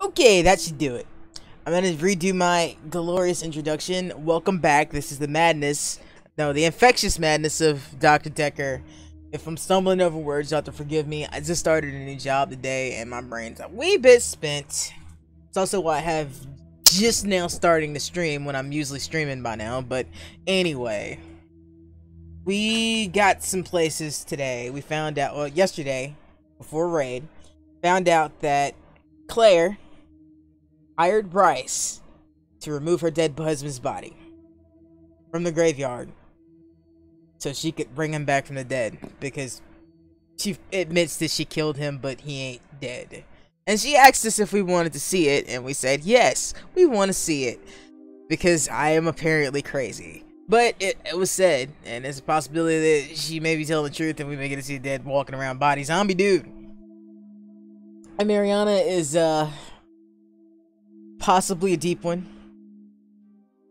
Okay, that should do it. I'm gonna redo my glorious introduction. Welcome back. This is the madness. No, the infectious madness of Dr. Dekker. If I'm stumbling over words, you'll have to forgive me. I just started a new job today and my brain's a wee bit spent. It's also why I have just now starting to stream when I'm usually streaming by now. But anyway, we got some places today. We found out, well, yesterday, before raid, found out that Claire hired Bryce to remove her dead husband's body from the graveyard so she could bring him back from the dead, because she admits that she killed him but he ain't dead. And she asked us if we wanted to see it, and we said yes, we want to see it, because I am apparently crazy. But it was said, and there's a possibility that she may be telling the truth and we may get to see a dead walking around body zombie dude. And Mariana is possibly a deep one.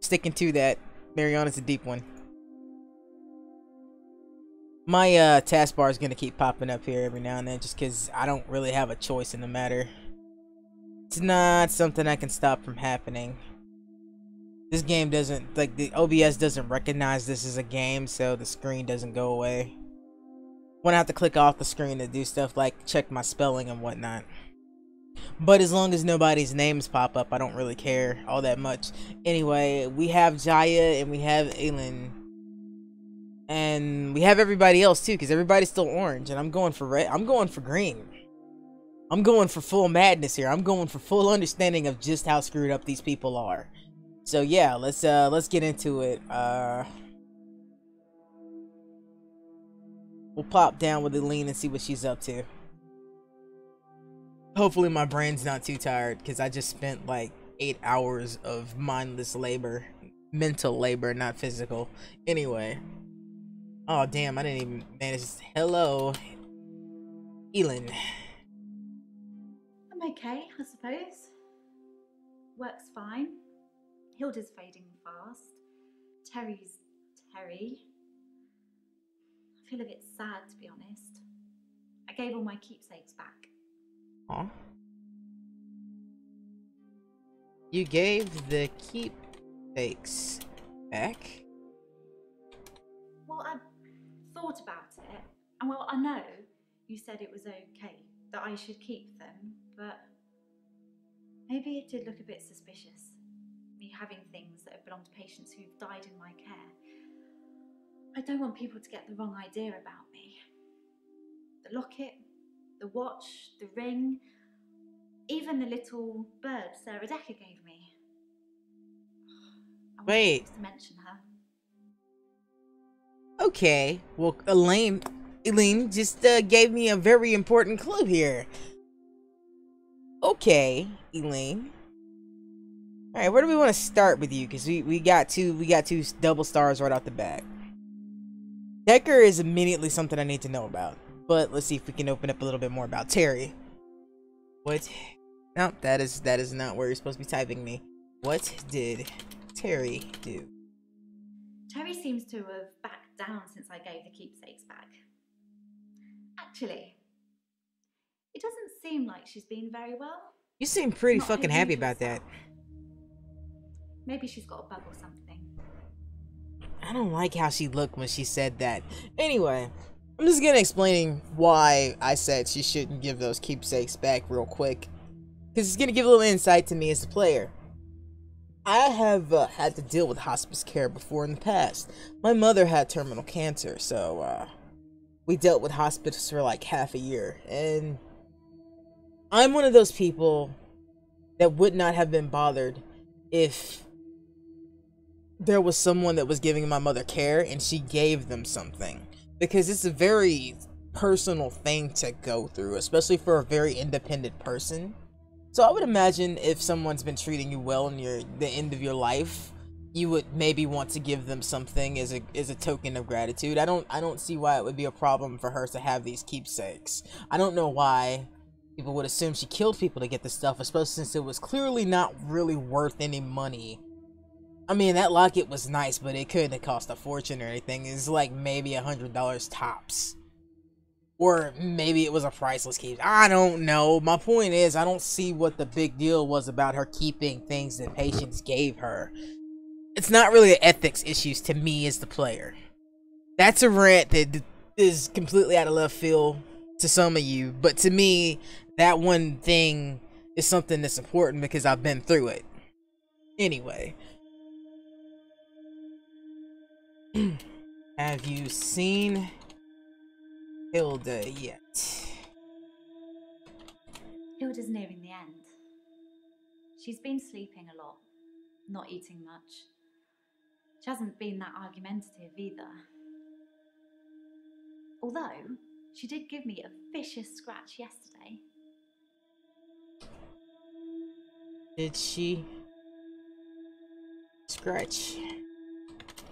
Sticking to that, Mariana's a deep one. My taskbar is gonna keep popping up here every now and then just because I don't really have a choice in the matter. It's not something I can stop from happening. This game doesn't, like, the OBS doesn't recognize this as a game, so the screen doesn't go away. When I have to click off the screen to do stuff like check my spelling and whatnot. But as long as nobody's names pop up, I don't really care all that much. Anyway, we have Jaya and we have Aylin. And we have everybody else too, because everybody's still orange. And I'm going for red. I'm going for green. I'm going for full madness here. I'm going for full understanding of just how screwed up these people are. So yeah, let's get into it. We'll pop down with Aylin and see what she's up to. Hopefully my brain's not too tired, because I just spent like 8 hours of mindless labor. Mental labor, not physical. Anyway. Oh damn, I didn't even manage to say hello. Aylin. I'm okay, I suppose. Work's fine. Hilda's fading fast. Terry's Terry. I feel a bit sad, to be honest. I gave all my keepsakes back. Aw. You gave the keepsakes back? Well, I thought about it, and well, I know you said it was okay that I should keep them, but maybe it did look a bit suspicious, me having things that have belonged to patients who've died in my care. I don't want people to get the wrong idea about me. The locket, the watch, the ring, even the little bird Sarah Dekker gave me. I wasn't Wait. supposed to mention her. Okay, well, Aylin just gave me a very important clue here. Okay, Aylin. All right, where do we want to start with you? Because we got two double stars right off the bat. Dekker is immediately something I need to know about, but let's see if we can open up a little bit more about Terry. What? No, that is not where you're supposed to be typing me. What did Terry do? Terry seems to have backed down since I gave the keepsakes back. Actually, it doesn't seem like she's been very well. You seem pretty Not fucking her happy usual about that. self. Maybe she's got a bug or something. I don't like how she looked when she said that. Anyway, I'm just gonna explain why I said she shouldn't give those keepsakes back real quick, because it's gonna give a little insight to me as a player. I have had to deal with hospice care before in the past. My mother had terminal cancer, so we dealt with hospice for like half a year, and I'm one of those people that would not have been bothered if there was someone that was giving my mother care and she gave them something, because it's a very personal thing to go through, especially for a very independent person. So I would imagine if someone's been treating you well in the end of your life, you would maybe want to give them something as a token of gratitude. I don't see why it would be a problem for her to have these keepsakes. I don't know why people would assume she killed people to get this stuff, especially since it was clearly not really worth any money. I mean, that locket was nice, but it couldn't have cost a fortune or anything. It's like maybe $100 tops. Or maybe it was a priceless keep. I don't know. My point is, I don't see what the big deal was about her keeping things that patients gave her. It's not really ethics issues to me as the player. That's a rant that is completely out of left field to some of you, but to me, that one thing is something that's important because I've been through it. Anyway. Have you seen Hilda yet? Hilda's nearing the end. She's been sleeping a lot, not eating much. She hasn't been that argumentative either. Although, she did give me a vicious scratch yesterday. Did she scratch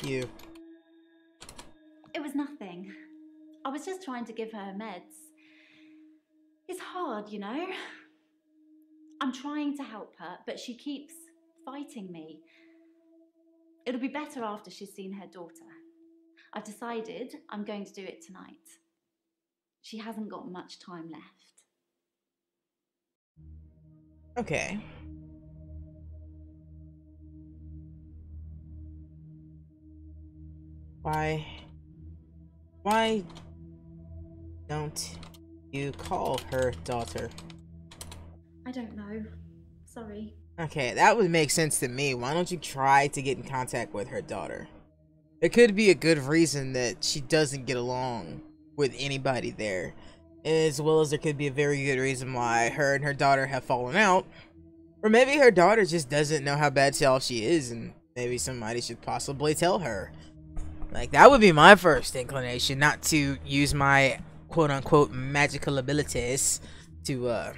you? It was nothing. I was just trying to give her meds. It's hard, you know? I'm trying to help her, but she keeps fighting me. It'll be better after she's seen her daughter. I've decided I'm going to do it tonight. She hasn't got much time left. Okay. Why don't you call her daughter? I don't know. Sorry. Okay, that would make sense to me. Why don't you try to get in contact with her daughter? There could be a good reason that she doesn't get along with anybody there, as well as there could be a very good reason why her and her daughter have fallen out. Or maybe her daughter just doesn't know how bad off she is, and maybe somebody should possibly tell her. Like, that would be my first inclination, not to use my quote-unquote magical abilities to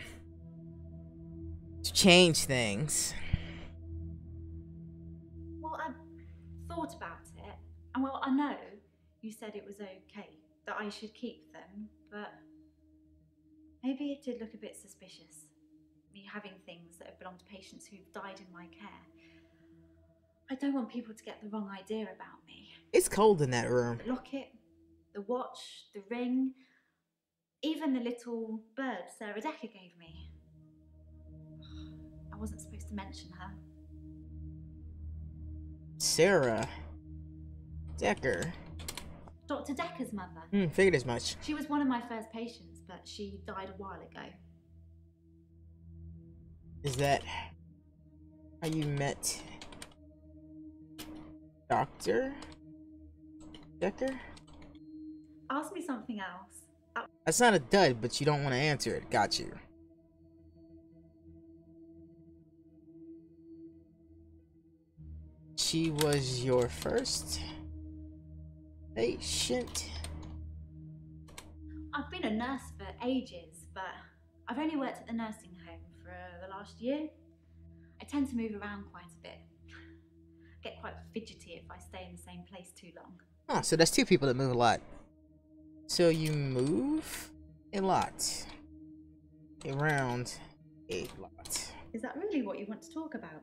change things. Well, I've thought about it, and well, I know you said it was okay that I should keep them, but maybe it did look a bit suspicious, me having things that have belonged to patients who've died in my care. I don't want people to get the wrong idea about me. It's cold in that room. The locket, the watch, the ring, even the little bird Sarah Dekker gave me. I wasn't supposed to mention her. Sarah Dekker. Dr. Dekker's mother. Figured as much. She was one of my first patients, but she died a while ago. Is that how you met Dr. Dekker? Ask me something else. That's not a dud, but you don't want to answer it. Got you. She was your first patient? I've been a nurse for ages, but I've only worked at the nursing home for the last year. I tend to move around quite a bit. I get quite fidgety if I stay in the same place too long. Oh, so that's two people that move a lot. So you move a lot. Around a lot. Is that really what you want to talk about?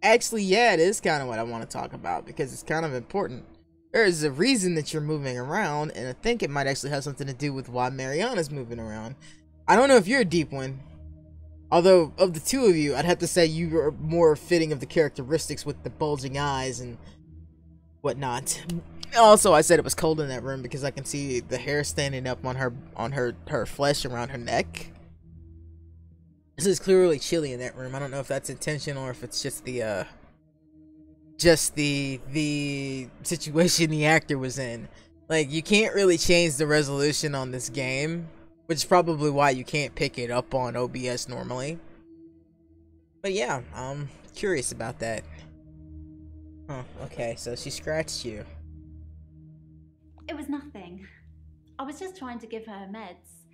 Actually, yeah, it is kind of what I want to talk about because it's kind of important. There is a reason that you're moving around, and I think it might actually have something to do with why Mariana's moving around. I don't know if you're a deep one. Although, of the two of you, I'd have to say you are more fitting of the characteristics with the bulging eyes and whatnot. Also, I said it was cold in that room because I can see the hair standing up on her flesh around her neck. This is clearly chilly in that room. I don't know if that's intentional or if it's just the situation the actor was in. Like, you can't really change the resolution on this game, which is probably why you can't pick it up on OBS normally. But yeah, I'm curious about that. Huh, okay, so she scratched you. It was nothing. I was just trying to give her meds.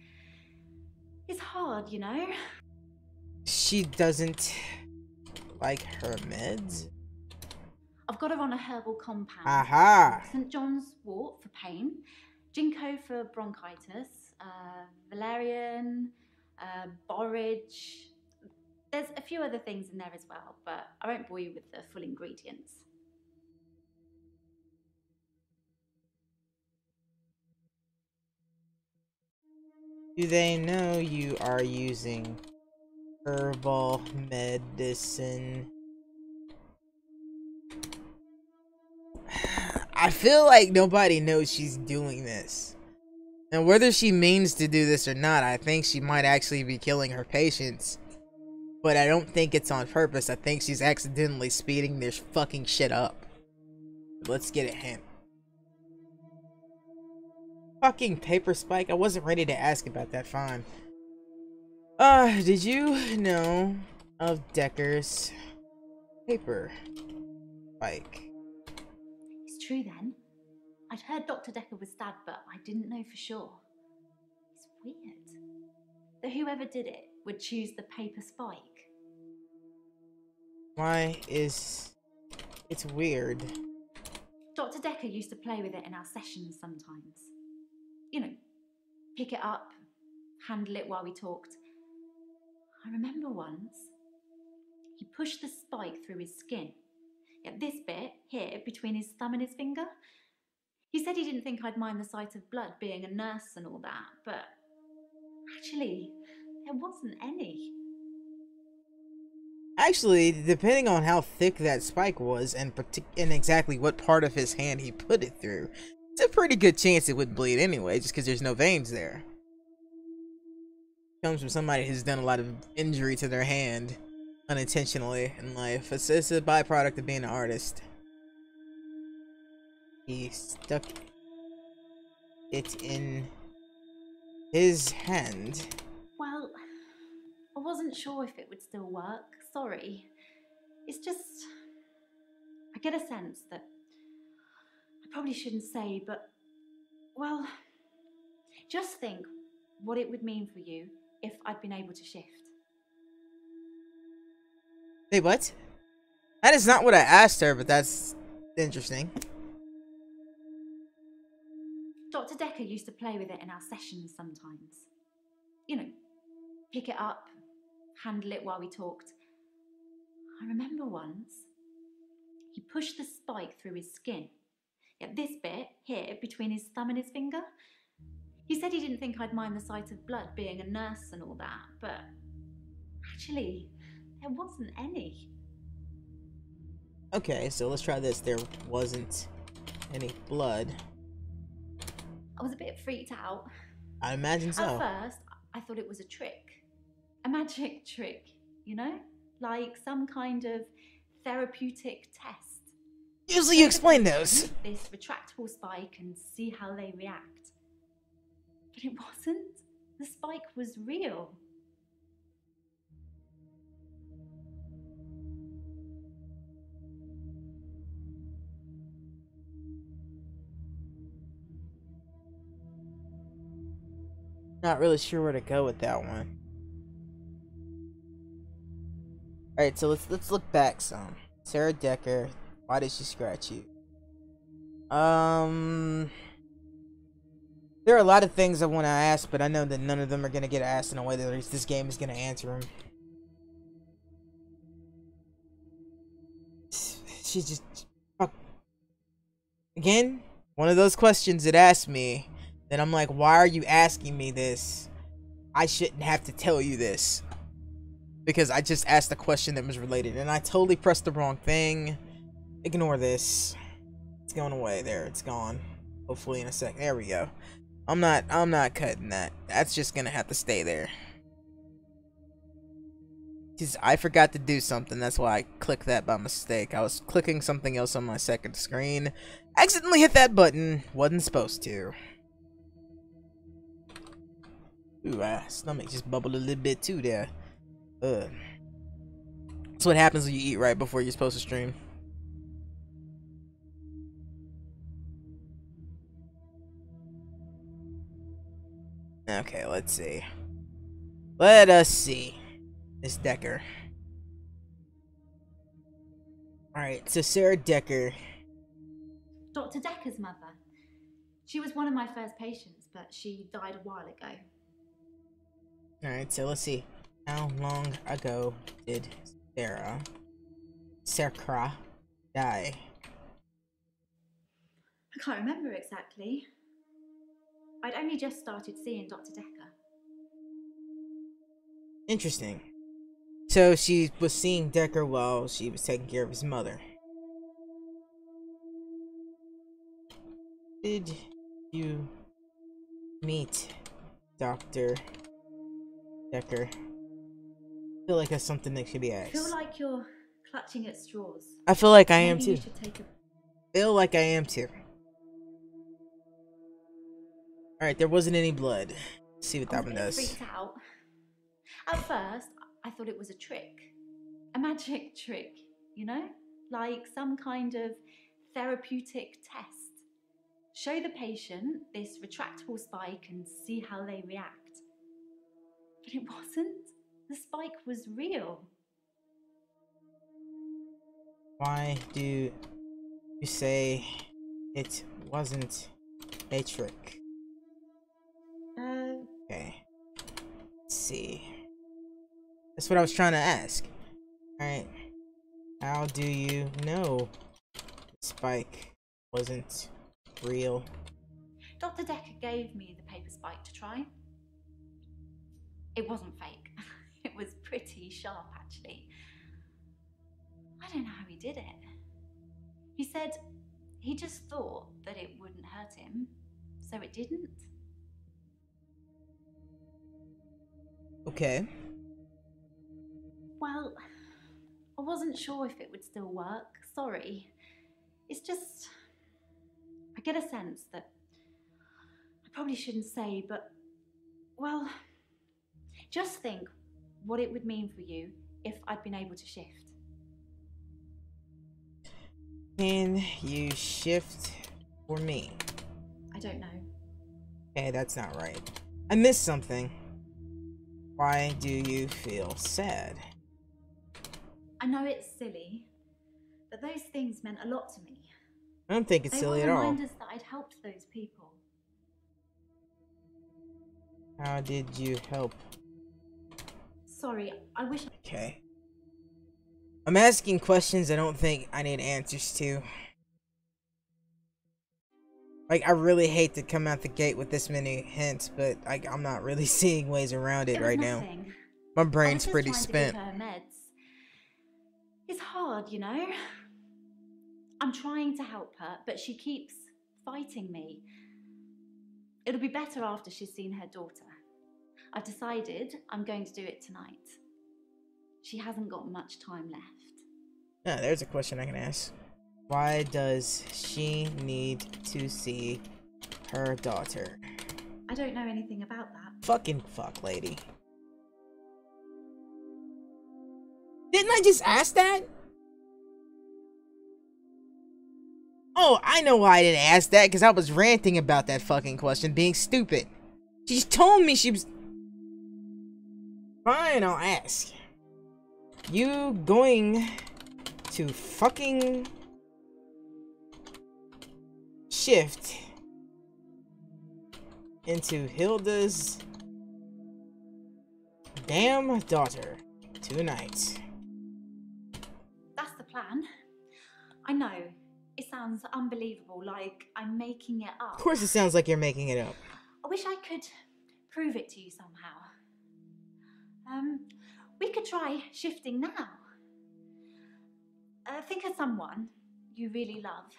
It's hard, you know? She doesn't like her meds? I've got her on a herbal compound. Aha! St. John's wort for pain, ginkgo for bronchitis, valerian, borage. There's a few other things in there as well, but I won't bore you with the full ingredients. Do they know you are using herbal medicine? I feel like nobody knows she's doing this. And whether she means to do this or not, I think she might actually be killing her patients. But I don't think it's on purpose. I think she's accidentally speeding this fucking shit up. Let's get a hint. Fucking paper spike? I wasn't ready to ask about that, fine. Did you know of Dekker's paper spike? It's true then. I'd heard Dr. Dekker was stabbed, but I didn't know for sure. It's weird that whoever did it would choose the paper spike. Why is... It's weird. Dr. Dekker used to play with it in our sessions sometimes. You know, pick it up, handle it while we talked. I remember once, he pushed the spike through his skin. At this bit, here, between his thumb and his finger. He said he didn't think I'd mind the sight of blood, being a nurse and all that, but actually, there wasn't any. Actually, depending on how thick that spike was and exactly what part of his hand he put it through, it's a pretty good chance it would bleed anyway, just because there's no veins there. Comes from somebody who's done a lot of injury to their hand unintentionally in life. It's a byproduct of being an artist. He stuck it in his hand. Well, I wasn't sure if it would still work. Sorry. It's just... I get a sense that I probably shouldn't say, but... Well, just think what it would mean for you if I'd been able to shift. Hey, what? That is not what I asked her, but that's interesting. Dr. Dekker used to play with it in our sessions sometimes. You know, pick it up, handle it while we talked. I remember once, he pushed the spike through his skin. At this bit, here, between his thumb and his finger. He said he didn't think I'd mind the sight of blood, being a nurse and all that, but actually, there wasn't any. Okay, so let's try this. There wasn't any blood. I was a bit freaked out. I imagine so. At first, I thought it was a trick. A magic trick, you know? Like some kind of therapeutic test. Usually you explain those. This retractable spike and see how they react. But it wasn't. The spike was real. Not really sure where to go with that one. Alright, so let's look back some. Sarah Dekker, why did she scratch you? There are a lot of things I want to ask, but I know that none of them are going to get asked in a way that at least this game is going to answer them. She just... Again, one of those questions that asked me, then I'm like, why are you asking me this? I shouldn't have to tell you this. Because I just asked a question that was related, and I totally pressed the wrong thing. Ignore this. It's going away. There, it's gone. Hopefully in a sec. There we go. I'm not cutting that. That's just gonna have to stay there. Cause I forgot to do something. That's why I clicked that by mistake. I was clicking something else on my second screen. Accidentally hit that button. Wasn't supposed to. Ooh, my stomach just bubbled a little bit too there. That's what happens when you eat right before you're supposed to stream. Okay, let's see. Let us see. Miss Dekker. Alright, so Sarah Dekker. Dr. Dekker's mother. She was one of my first patients, but she died a while ago. Alright, so let's see. How long ago did Sarah die? I can't remember exactly. I'd only just started seeing Dr. Dekker. Interesting. So she was seeing Dekker while she was taking care of his mother. Did you meet Dr. Dekker? I feel like that's something that should be I asked. feel like you're clutching at straws. I feel like I am Maybe too. you should take a... Feel like I am too. Alright, there wasn't any blood. Let's see what that one does. Freaked out. At first, I thought it was a trick. A magic trick, you know? Like some kind of therapeutic test. Show the patient this retractable spike and see how they react. But it wasn't. The spike was real. Why do you say it wasn't a trick? Okay. Let's see. That's what I was trying to ask. Alright. How do you know the spike wasn't real? Dr. Dekker gave me the paper spike to try. It wasn't fake. It was pretty sharp, actually. I don't know how he did it. He said he just thought that it wouldn't hurt him, so it didn't. Okay. Well, I wasn't sure if it would still work. Sorry. It's just... I get a sense that I probably shouldn't say, but... Well, just think what it would mean for you if I'd been able to shift. Can you shift for me? I don't know. Okay, that's not right. I missed something. Why do you feel sad? I know it's silly, but those things meant a lot to me. I don't think it's silly at all. They were reminders that I'd helped those people. How did you help? Sorry, I wish... Okay. I'm asking questions I don't think I need answers to. Like, I really hate to come out the gate with this many hints, but I'm not really seeing ways around it right now. My brain's pretty spent. It's hard, you know? I'm trying to help her, but she keeps fighting me. It'll be better after she's seen her daughter. I've decided I'm going to do it tonight. She hasn't got much time left. Yeah, there's a question I can ask. Why does she need to see her daughter? I don't know anything about that. Fucking fuck, lady. Didn't I just ask that? Oh, I know why I didn't ask that, because I was ranting about that fucking question being stupid. She just told me she was... Fine, I'll ask. You going to fucking shift into Hilda's damn daughter tonight? That's the plan. I know. It sounds unbelievable, like I'm making it up. Of course it sounds like you're making it up. I wish I could prove it to you somehow. We could try shifting now. Think of someone you really love.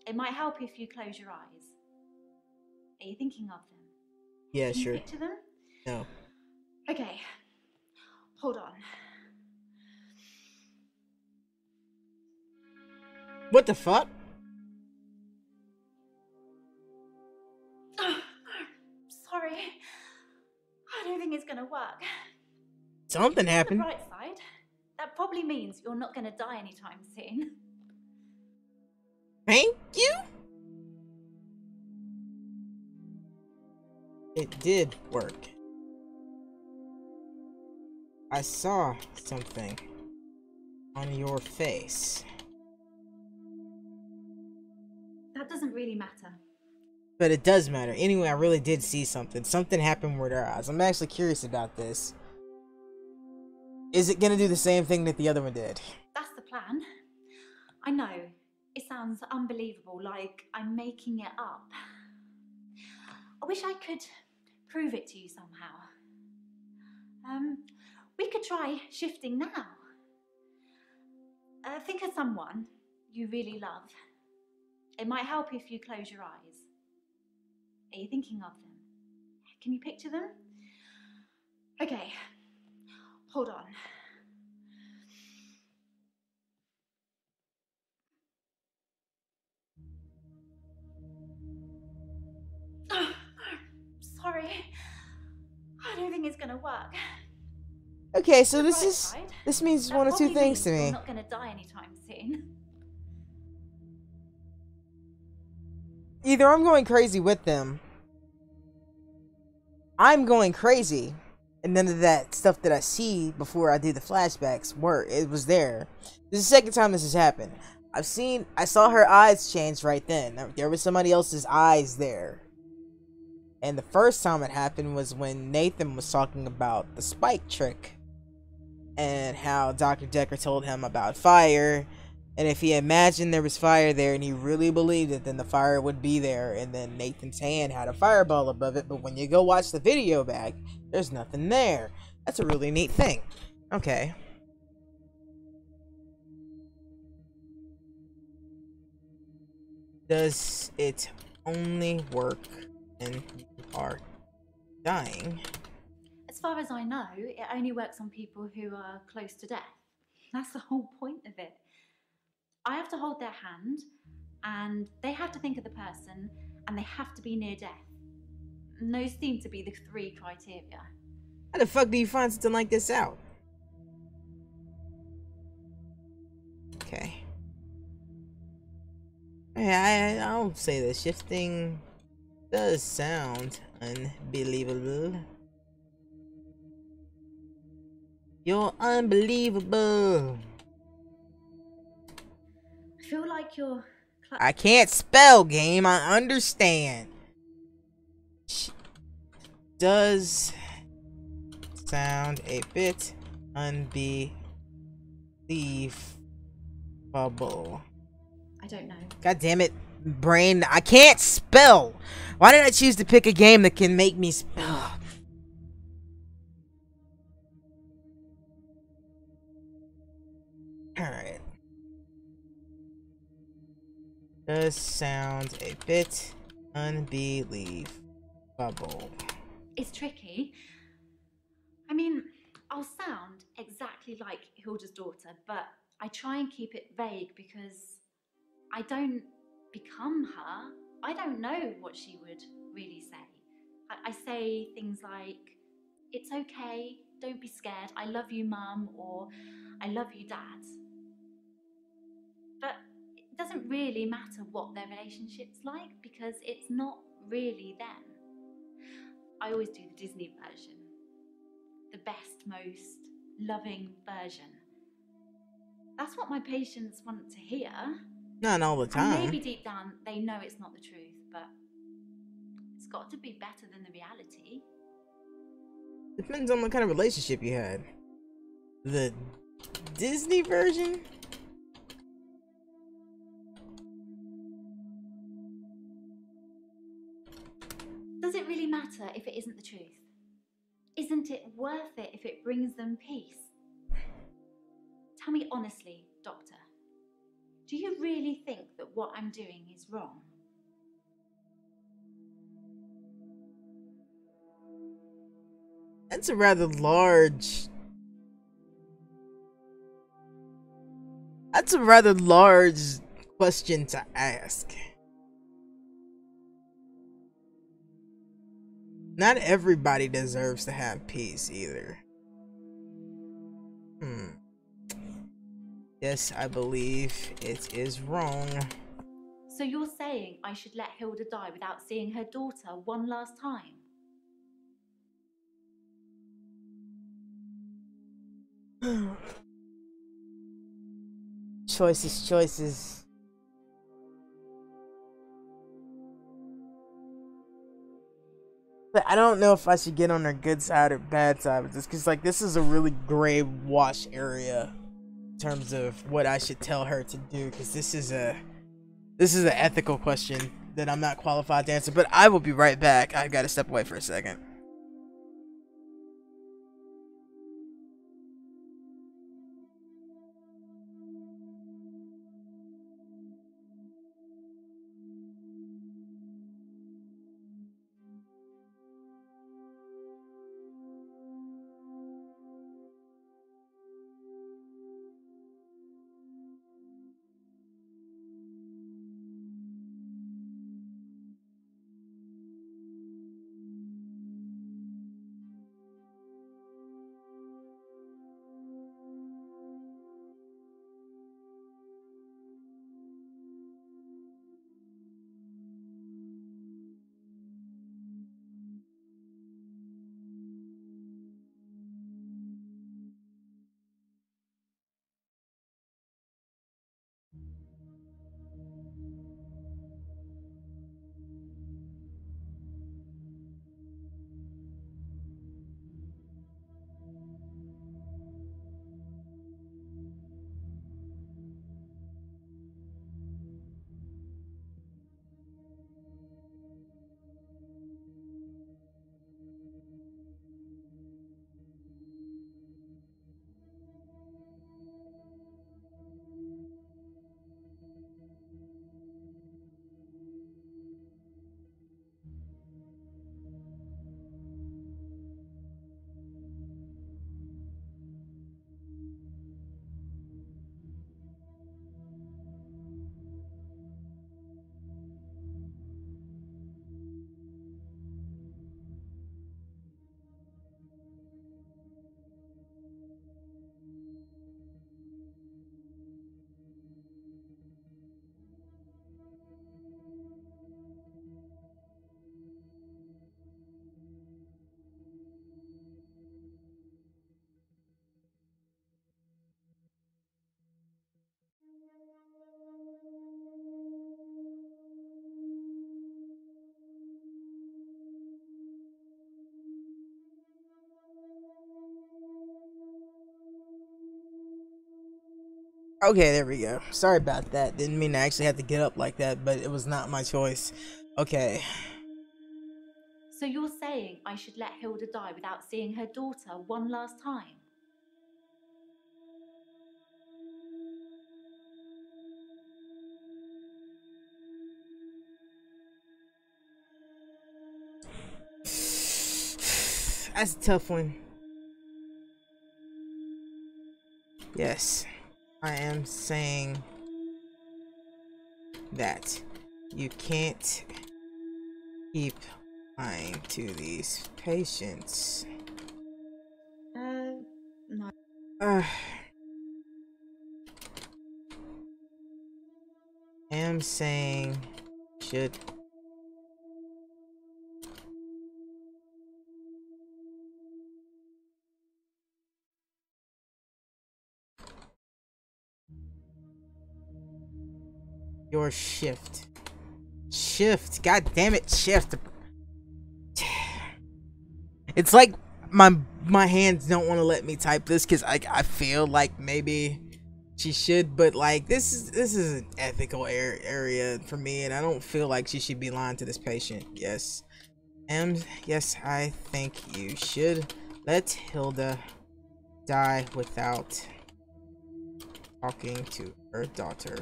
It might help if you close your eyes. Are you thinking of them? Yeah, Can sure. you picture them? No. Okay. Hold on. What the fuck? Sorry. I don't think it's gonna work. Something happened. On the bright side, that probably means you're not gonna die anytime soon. Thank you? It did work. I saw something on your face. That doesn't really matter. But it does matter. Anyway, I really did see something. Something happened with our eyes. I'm actually curious about this. Is it gonna do the same thing that the other one did? That's the plan. I know. It sounds unbelievable, like I'm making it up. I wish I could prove it to you somehow. could try shifting now. Think of someone you really love. It might help if you close your eyes. Are you thinking of them? Can you picture them? Okay, hold on. Sorry, I don't think it's gonna work. Okay, so this means one of two things to me. You're not gonna die anytime soon. Either I'm going crazy with them, I'm going crazy, and none of that stuff that I see before I do the flashbacks it was there. This is the second time this has happened. I saw her eyes change right then. There was somebody else's eyes there. And the first time it happened was when Nathan was talking about the spike trick. And how Dr. Dekker told him about fire. And if he imagined there was fire there and he really believed it, then the fire would be there. And then Nathan's hand had a fireball above it. But when you go watch the video back, there's nothing there. That's a really neat thing. Okay. Does it only work when you are dying? As far as I know, it only works on people who are close to death. That's the whole point of it. I have to hold their hand, and they have to think of the person, and they have to be near death. And those seem to be the 3 criteria. How the fuck do you find something like this out? Okay. I'll say the shifting does sound unbelievable. You're unbelievable. I feel like you're... I can't spell, game. I understand. Does sound a bit unbelievable. I don't know. God damn it, brain. I can't spell. Why did I choose to pick a game that can make me spell? Alright. Does sound a bit unbelievable. It's tricky. I mean, I'll sound exactly like Hilda's daughter, but I try and keep it vague because I don't become her. I don't know what she would really say. I say things like, it's okay, don't be scared, I love you, Mum, or I love you, Dad. But it doesn't really matter what their relationship's like because it's not really them. I always do the Disney version. The best, most loving version. That's what my patients want to hear. Not all the time. And maybe deep down they know it's not the truth, but it's got to be better than the reality. Depends on what kind of relationship you had. The Disney version? Does it really matter if it isn't the truth? Isn't it worth it if it brings them peace? Tell me honestly, Doctor, do you really think that what I'm doing is wrong? That's a rather large... That's a rather large question to ask. Not everybody deserves to have peace either. Yes, I believe it is wrong. So you're saying I should let Hilda die without seeing her daughter one last time? Choices. But I don't know if I should get on her good side or bad side with this, because like this is a really gray wash area in terms of what I should tell her to do, because this is an ethical question that I'm not qualified to answer. But I will be right back. I've got to step away for a second. Okay, there we go. Sorry about that. Didn't mean to actually have to get up like that, but it was not my choice. Okay. So you're saying I should let Hilda die without seeing her daughter one last time? That's a tough one. Yes, I am saying that you can't keep lying to these patients. No. I am saying should. Your shift. Shift. God damn it, shift. It's like my hands don't want to let me type this because I feel like maybe she should, but like this is an ethical area for me, and I don't feel like she should be lying to this patient. Yes, yes, I think you should let Hilda die without talking to her daughter.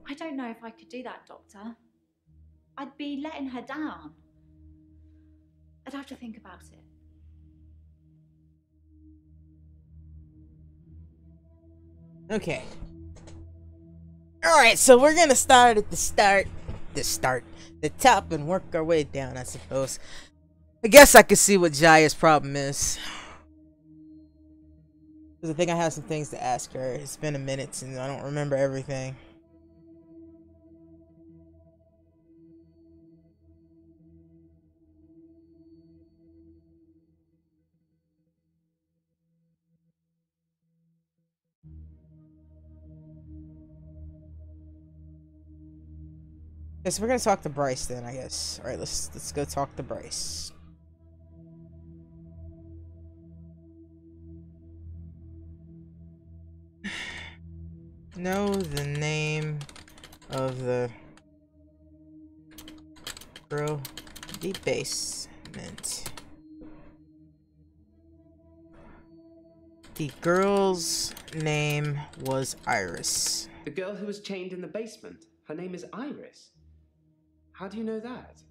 I don't know if I could do that, Doctor. I'd be letting her down. I'd have to think about it. Okay. Alright, so we're gonna start at the top and work our way down, I suppose. I guess I can see what Jaya's problem is. Because I think I have some things to ask her. It's been a minute and I don't remember everything. Yes, we're gonna talk to Bryce then, I guess. Alright, let's go talk to Bryce. Know the name of the girl the basement. The girl's name was Iris. The girl who was chained in the basement. Her name is Iris. How do you know that?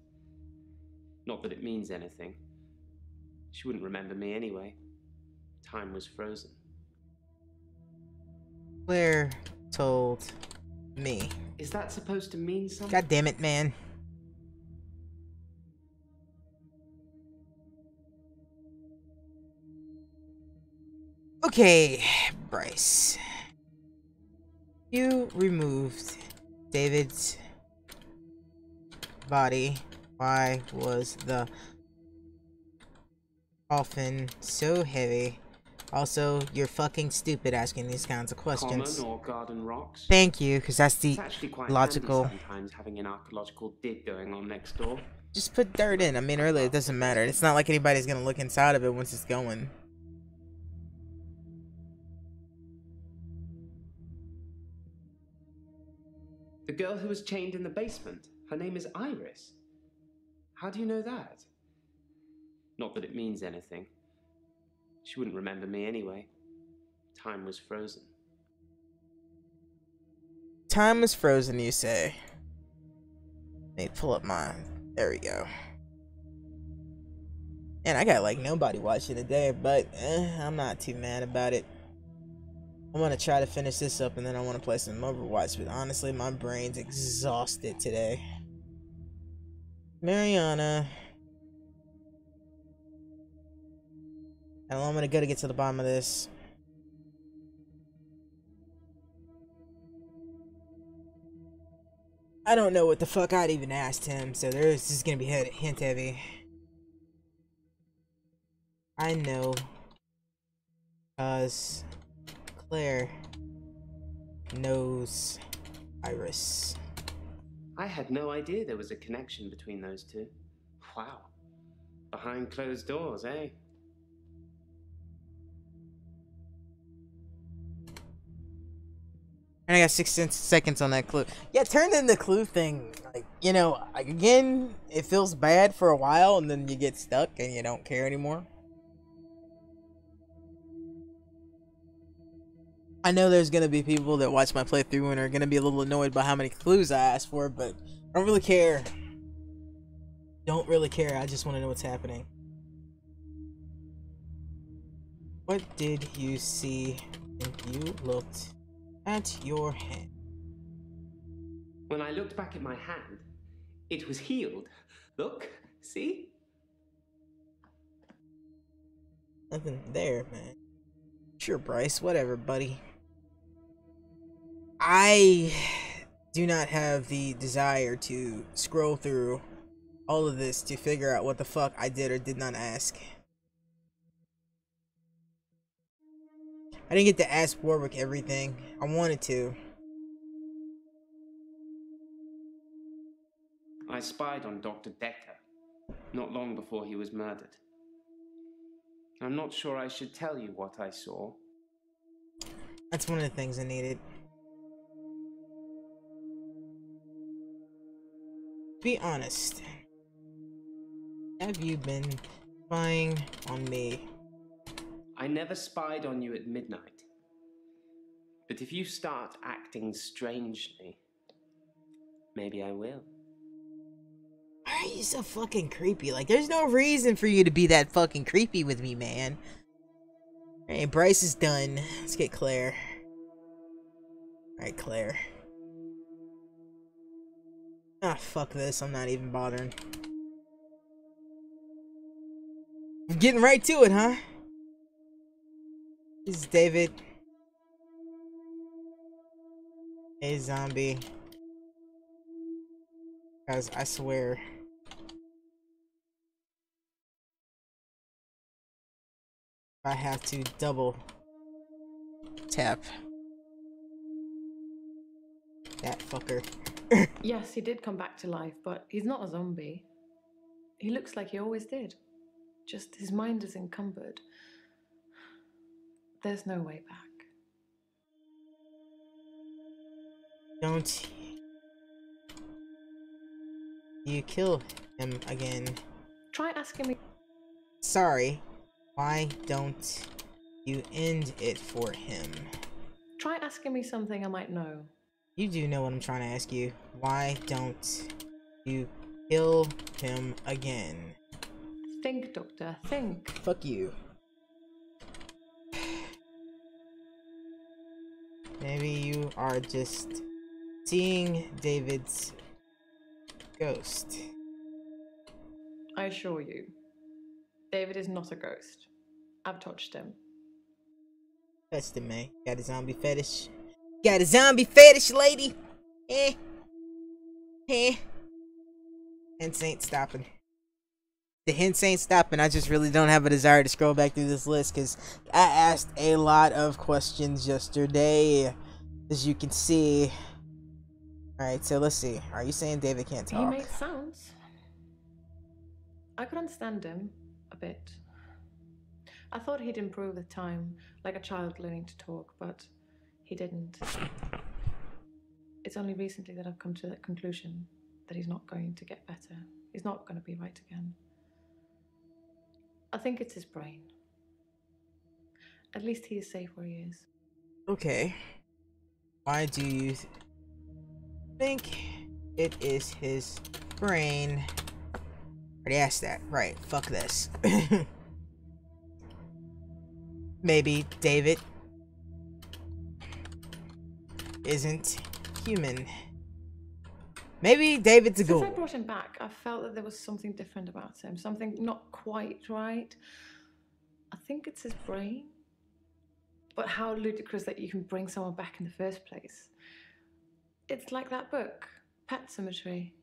Not that it means anything. She wouldn't remember me anyway. Time was frozen. Claire told me. Is that supposed to mean something? God damn it, man. Okay, Bryce. You removed David's body. Why was the coffin so heavy? Also, you're fucking stupid asking these kinds of questions. Common or garden rocks? Thank you, because that's the It's actually quite logical. handy sometimes having an archaeological dig going on next door. Just put dirt in. I mean, really, it doesn't matter. It's not like anybody's gonna look inside of it once it's going. The girl who was chained in the basement. Her name is Iris. How do you know that? Not that it means anything. She wouldn't remember me anyway. Time was frozen. Time was frozen, you say. Let me pull up mine. There we go. And I got like nobody watching today, but I'm not too mad about it. I want to try to finish this up and then I want to play some Overwatch, but honestly, my brain's exhausted today. Mariana. How long I'm gonna go to get to the bottom of this? I don't know what the fuck I'd even asked him, so this is gonna be hint heavy. I know, cause Claire knows Iris. I had no idea there was a connection between those two. Wow. Behind closed doors, eh? And I got 6 seconds on that clue. Yeah, turn in the clue thing. Like, you know, like, again, it feels bad for a while, and then you get stuck and you don't care anymore. I know there's gonna be people that watch my playthrough and are gonna be a little annoyed by how many clues I asked for, but I don't really care. Don't really care. I just want to know what's happening. What did you see when you looked at your hand? When I looked back at my hand, it was healed. Look, see? Nothing there, man. Sure, Bryce. Whatever, buddy. I do not have the desire to scroll through all of this to figure out what the fuck I did or did not ask. I didn't get to ask Warwick everything. I wanted to. I spied on Dr. Dekker, not long before he was murdered. I'm not sure I should tell you what I saw. That's one of the things I needed. Be honest. Have you been spying on me? I never spied on you at midnight. But if you start acting strangely, maybe I will. Why are you so fucking creepy? Like, there's no reason for you to be that fucking creepy with me, man. Alright, Bryce is done. Let's get Claire. Alright, Claire. Ah, fuck this. I'm not even bothering. I'm getting right to it, huh? This is David. Hey, zombie. Guys, I swear. I have to double tap that fucker. Yes, he did come back to life, but he's not a zombie. He looks like he always did. Just his mind is encumbered. There's no way back. Don't you kill him again. Try asking me. Sorry. Why don't you end it for him? Try asking me something I might know. You do know what I'm trying to ask you. Why don't you kill him again? Think, Doctor, think. Fuck you. Maybe you are just seeing David's ghost. I assure you, David is not a ghost. I've touched him. Touched him, man. Got a zombie fetish. Got a zombie fetish, lady. Eh. Eh. Hints ain't stopping. The hints ain't stopping. I just really don't have a desire to scroll back through this list because I asked a lot of questions yesterday, as you can see. Alright, so let's see. Are you saying David can't talk? He made sounds. I could understand him a bit. I thought he'd improve with time, like a child learning to talk, but he didn't. It's only recently that I've come to that conclusion that he's not going to get better. He's not going to be right again. I think it's his brain. At least he is safe where he is. Okay. Why do you think it is his brain? Already asked that. Right. Fuck this. Maybe David isn't human. Maybe David's a ghoul. Since I brought him back, I felt that there was something different about him. Something not quite right. I think it's his brain. But how ludicrous that you can bring someone back in the first place. It's like that book, Pet Cemetery.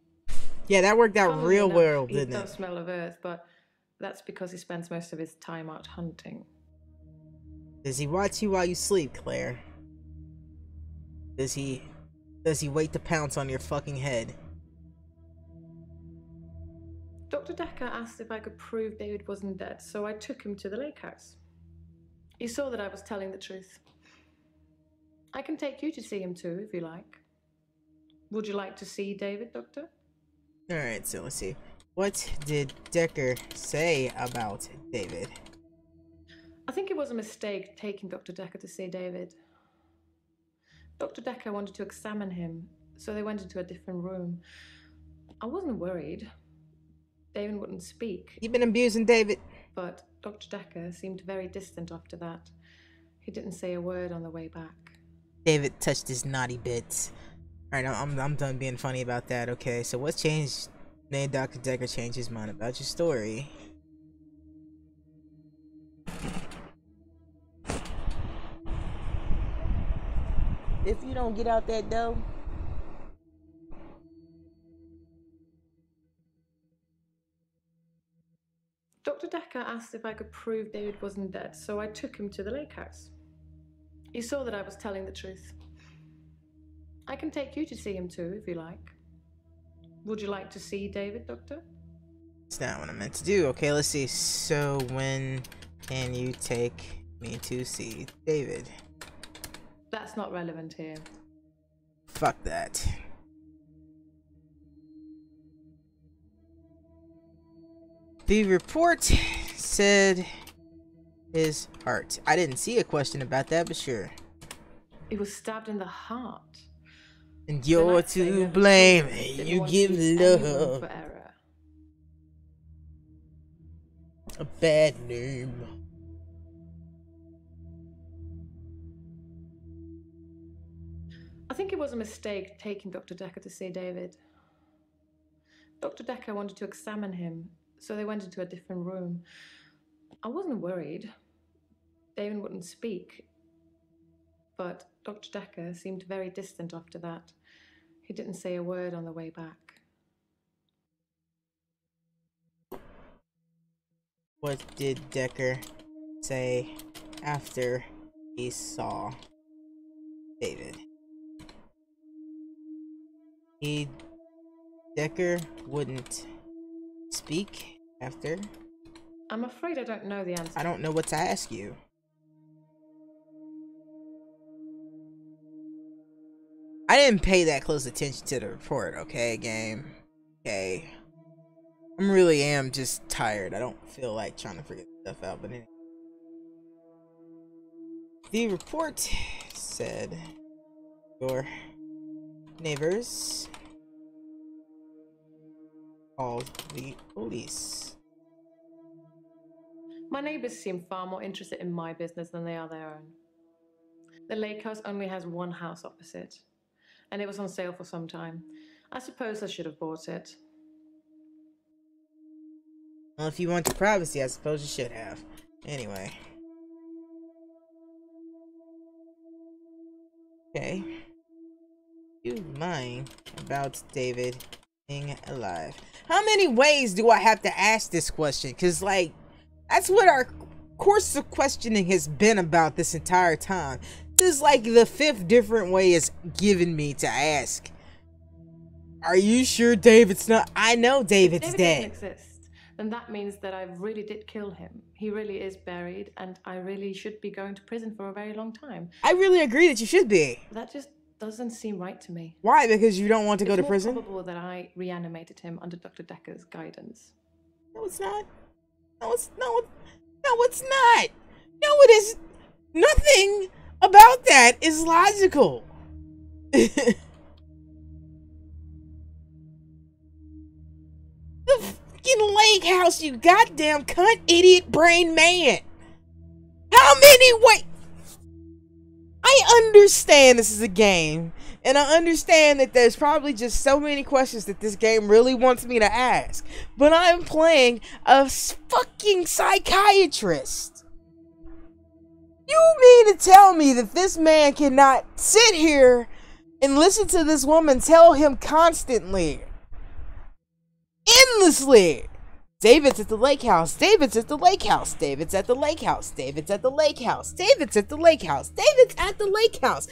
Yeah, that worked out Funnily real enough, well, he didn't does it? smell of earth, but that's because he spends most of his time out hunting. Does he watch you while you sleep, Claire? Does he wait to pounce on your fucking head? Dr. Dekker asked if I could prove David wasn't dead, so I took him to the lake house. He saw that I was telling the truth. I can take you to see him too, if you like. Would you like to see David, Doctor? Alright, so let's see. What did Dekker say about David? I think it was a mistake taking Dr. Dekker to see David. Dr. Dekker wanted to examine him, so they went into a different room. I wasn't worried. David wouldn't speak. You've been abusing David. But Dr. Dekker seemed very distant after that. He didn't say a word on the way back. David touched his naughty bits. Alright, I'm done being funny about that. Okay, so what changed? Made Dr. Dekker change his mind about your story? If you don't get out that door. Dr. Dekker asked if I could prove David wasn't dead, so I took him to the lake house. He saw that I was telling the truth. I can take you to see him too, if you like. Would you like to see David, Doctor? That's not what I meant to do. Okay, let's see. So when can you take me to see David? That's not relevant here. Fuck that. The report said his heart. I didn't see a question about that, but sure. He was stabbed in the heart. And you're to blame. You give love for error. a bad name. I think it was a mistake taking Dr. Dekker to see David. Dr. Dekker wanted to examine him, so they went into a different room. I wasn't worried. David wouldn't speak. But Dr. Dekker seemed very distant after that. He didn't say a word on the way back. What did Dekker say after he saw David? Dekker wouldn't speak after. I'm afraid I don't know the answer. I don't know what to ask you. I didn't pay that close attention to the report, okay, game? Okay. I really am just tired. I don't feel like trying to figure stuff out, but anyway. The report said your neighbors called the police. My neighbors seem far more interested in my business than they are their own. The lake house only has one house opposite, and it was on sale for some time. I suppose I should have bought it. Well, if you want your privacy, I suppose you should have. Anyway. Okay. You lying about David being alive. How many ways do I have to ask this question? Because, like, that's what our course of questioning has been about this entire time. This is like the 5th different way it's given me to ask. Are you sure David's not? I know David's If David dead. doesn't exist, then that means that I really did kill him. He really is buried, and I really should be going to prison for a very long time. I really agree that you should be. That just doesn't seem right to me. Why? Because you don't want to go to prison? It's more probable that I reanimated him under Dr. Dekker's guidance. No, it's not. No, it's not. No, it is. Nothing about that is logical. The fucking lake house, you goddamn cunt, idiot, brain man. How many ways? I understand this is a game, and I understand that there's probably just so many questions that this game really wants me to ask. But I'm playing a fucking psychiatrist. You mean to tell me that this man cannot sit here and listen to this woman tell him constantly, endlessly, David's at the lake house, David's at the lake house, David's at the lake house, David's at the lake house, David's at the lake house, David's at the lake house.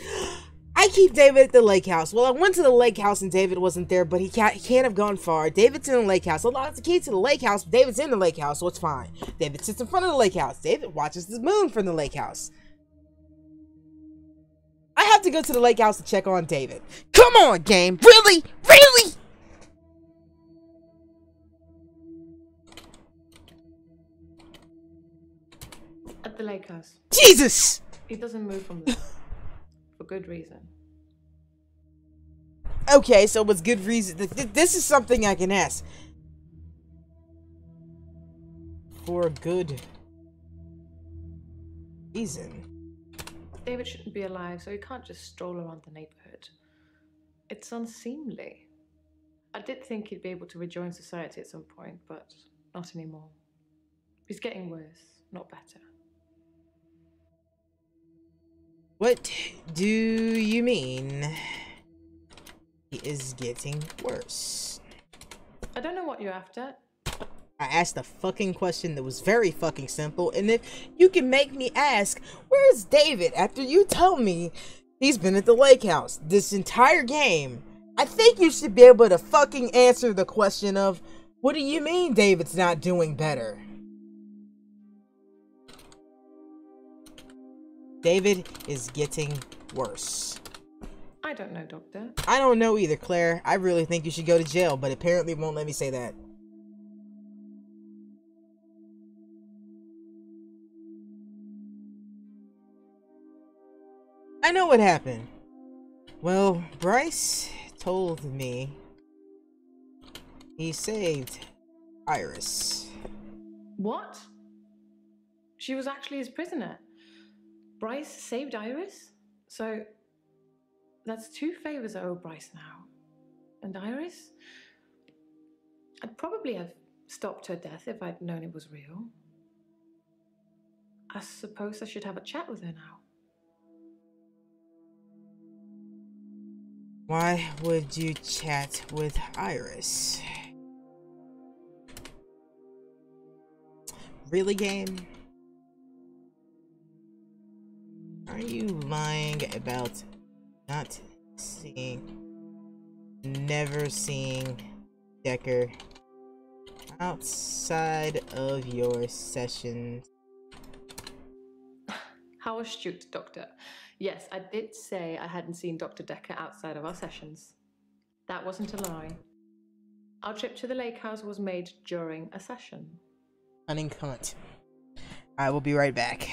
I keep David at the lake house. Well, I went to the lake house and David wasn't there, but he can't have gone far. David's in the lake house. I lost the key to the lake house. David's in the lake house, so it's fine. David sits in front of the lake house. David watches the moon from the lake house. I have to to go to the lake house to check on David. Come on, game. Really? Really? At the lake house. Jesus! He doesn't move from there. For good reason. Okay, so what's good reason? This is something I can ask. For a good reason. David shouldn't be alive, so he can't just stroll around the neighborhood. It's unseemly. I did think he'd be able to rejoin society at some point, but not anymore. He's getting worse, not better. What do you mean? He is getting worse. I don't know what you're after. I asked a fucking question that was very fucking simple, and if you can make me ask, where's David after you tell me he's been at the lake house this entire game, I think you should be able to fucking answer the question of, what do you mean David's not doing better? David is getting worse. I don't know, Doctor. I don't know either, Claire. I really think you should go to jail, but apparently won't let me say that. I know what happened. Well, Bryce told me he saved Iris. What? She was actually his prisoner. Bryce saved Iris? So that's 2 favors I owe Bryce now. And Iris? I'd probably have stopped her death if I'd known it was real. I suppose I should have a chat with her now. Why would you chat with Iris? Really, game? Are you lying about never seeing Dekker outside of your sessions? How astute, Doctor. Yes, I did say I hadn't seen Dr. Dekker outside of our sessions. That wasn't a lie. Our trip to the lake house was made during a session. Cunning cunt. I will be right back.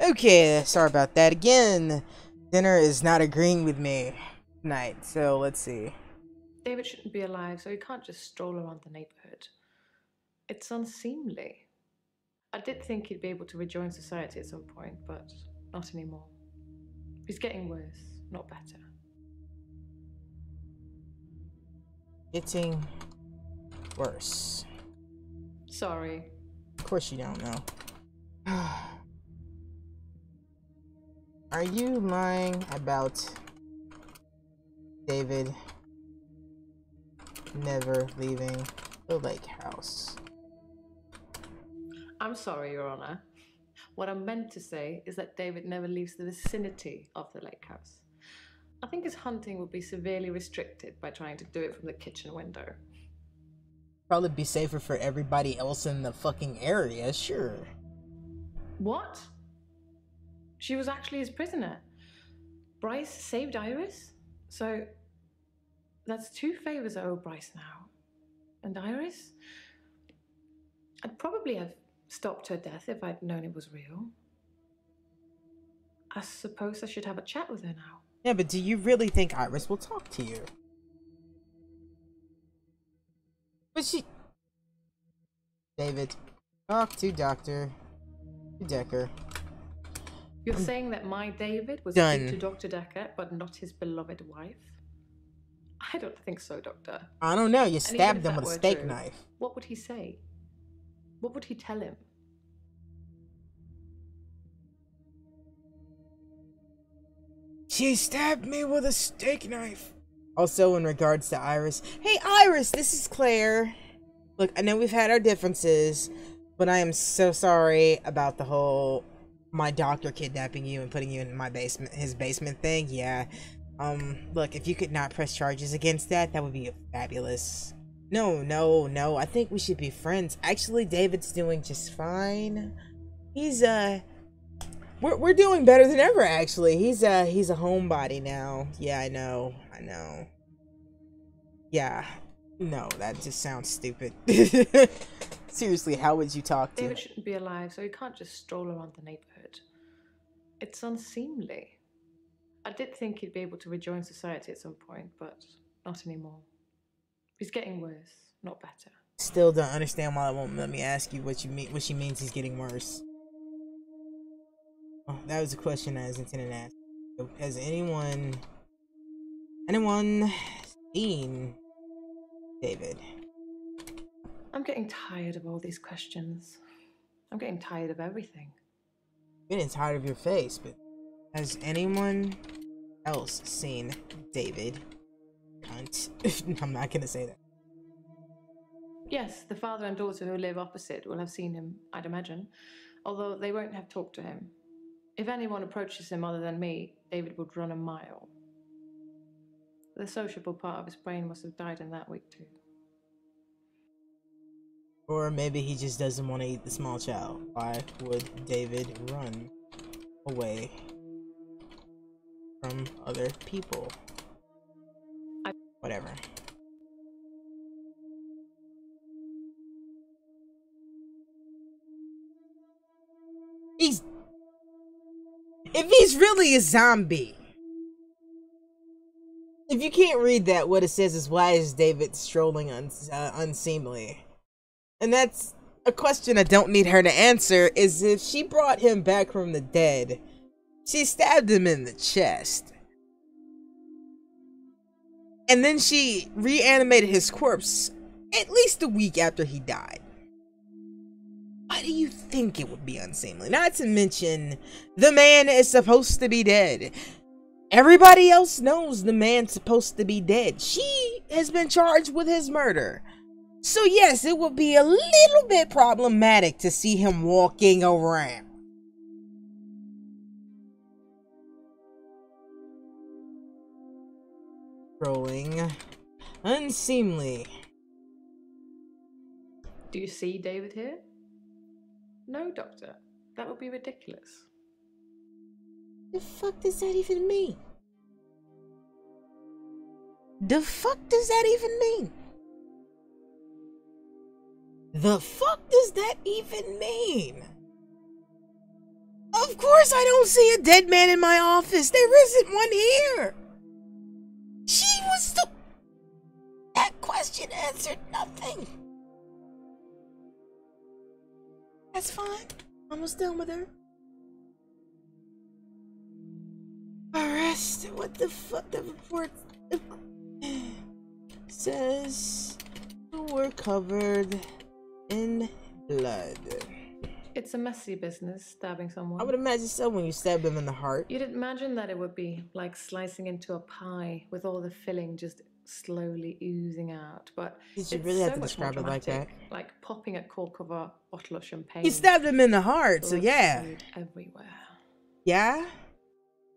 Okay, sorry about that again. Dinner is not agreeing with me tonight, so let's see. David shouldn't be alive, so he can't just stroll around the neighborhood. It's unseemly. I did think he'd be able to rejoin society at some point, but not anymore. He's getting worse, not better. Getting worse. Sorry. Of course you don't know. Are you lying about David never leaving the lake house? I'm sorry, Your Honor. What I meant to say is that David never leaves the vicinity of the lake house. I think his hunting would be severely restricted by trying to do it from the kitchen window. Probably be safer for everybody else in the fucking area, sure. What? She was actually his prisoner. Bryce saved Iris? So that's 2 favors I owe Bryce now. And Iris? I'd probably have stopped her death if I'd known it was real. I suppose I should have a chat with her now. Yeah, but do you really think Iris will talk to you? But she... David, talk to Dr. Dekker. You're saying that my David was Done. good to Dr. Dekker, but not his beloved wife? I don't think so, Doctor. I don't know, you And even stabbed if him that with a were steak true, knife. What would he say? What would he tell him? She stabbed me with a steak knife. Also, in regards to Iris. Hey, Iris, this is Claire. Look, I know we've had our differences, but I am so sorry about the whole my doctor kidnapping you and putting you in my basement, his basement thing. Yeah. Look, if you could not press charges against that, that would be fabulous. No. I think we should be friends. Actually, David's doing just fine. He's, we're doing better than ever, actually. He's a homebody now. Yeah, I know. Yeah. No, that just sounds stupid. Seriously, how would you talk to him? David shouldn't be alive, so he can't just stroll around the neighborhood. It's unseemly. I did think he'd be able to rejoin society at some point, but not anymore. He's getting worse, not better. Still don't understand why I won't let me ask you what she means he's getting worse. Oh, that was a question I was intending to ask. Has anyone seen David? I'm getting tired of all these questions. I'm getting tired of everything. I'm getting tired of your face, but has anyone else seen David? Cunt. I'm not gonna say that. Yes, the father and daughter who live opposite will have seen him, I'd imagine, although they won't have talked to him. If anyone approaches him other than me, David would run a mile. The sociable part of his brain must have died in that week too. Or maybe he just doesn't want to eat the small child. Why would David run away from other people? Whatever. If he's really a zombie. If you can't read that, what it says is, why is David strolling unseemly? And that's a question I don't need her to answer, is if she brought him back from the dead, she stabbed him in the chest. And then she reanimated his corpse at least a week after he died. Why do you think it would be unseemly? Not to mention, the man is supposed to be dead. Everybody else knows the man's supposed to be dead. She has been charged with his murder. So yes, it would be a little bit problematic to see him walking around. Rolling. Unseemly. Do you see David here? No, Doctor. That would be ridiculous. The fuck does that even mean? The fuck does that even mean? The fuck does that even mean? Of Of course I don't see a dead man in my office. There isn't one here. She was still... That question answered nothing. That's fine. Almost done with her. Arrest. What the fuck? The report says we're covered in blood. It's a messy business, stabbing someone. I would imagine so when you stab them in the heart. You'd imagine that it would be like slicing into a pie with all the filling just slowly oozing out, but Did you really have to describe it like that? Like popping a cork of a bottle of champagne. He stabbed him in the heart, so yeah. Everywhere. Yeah?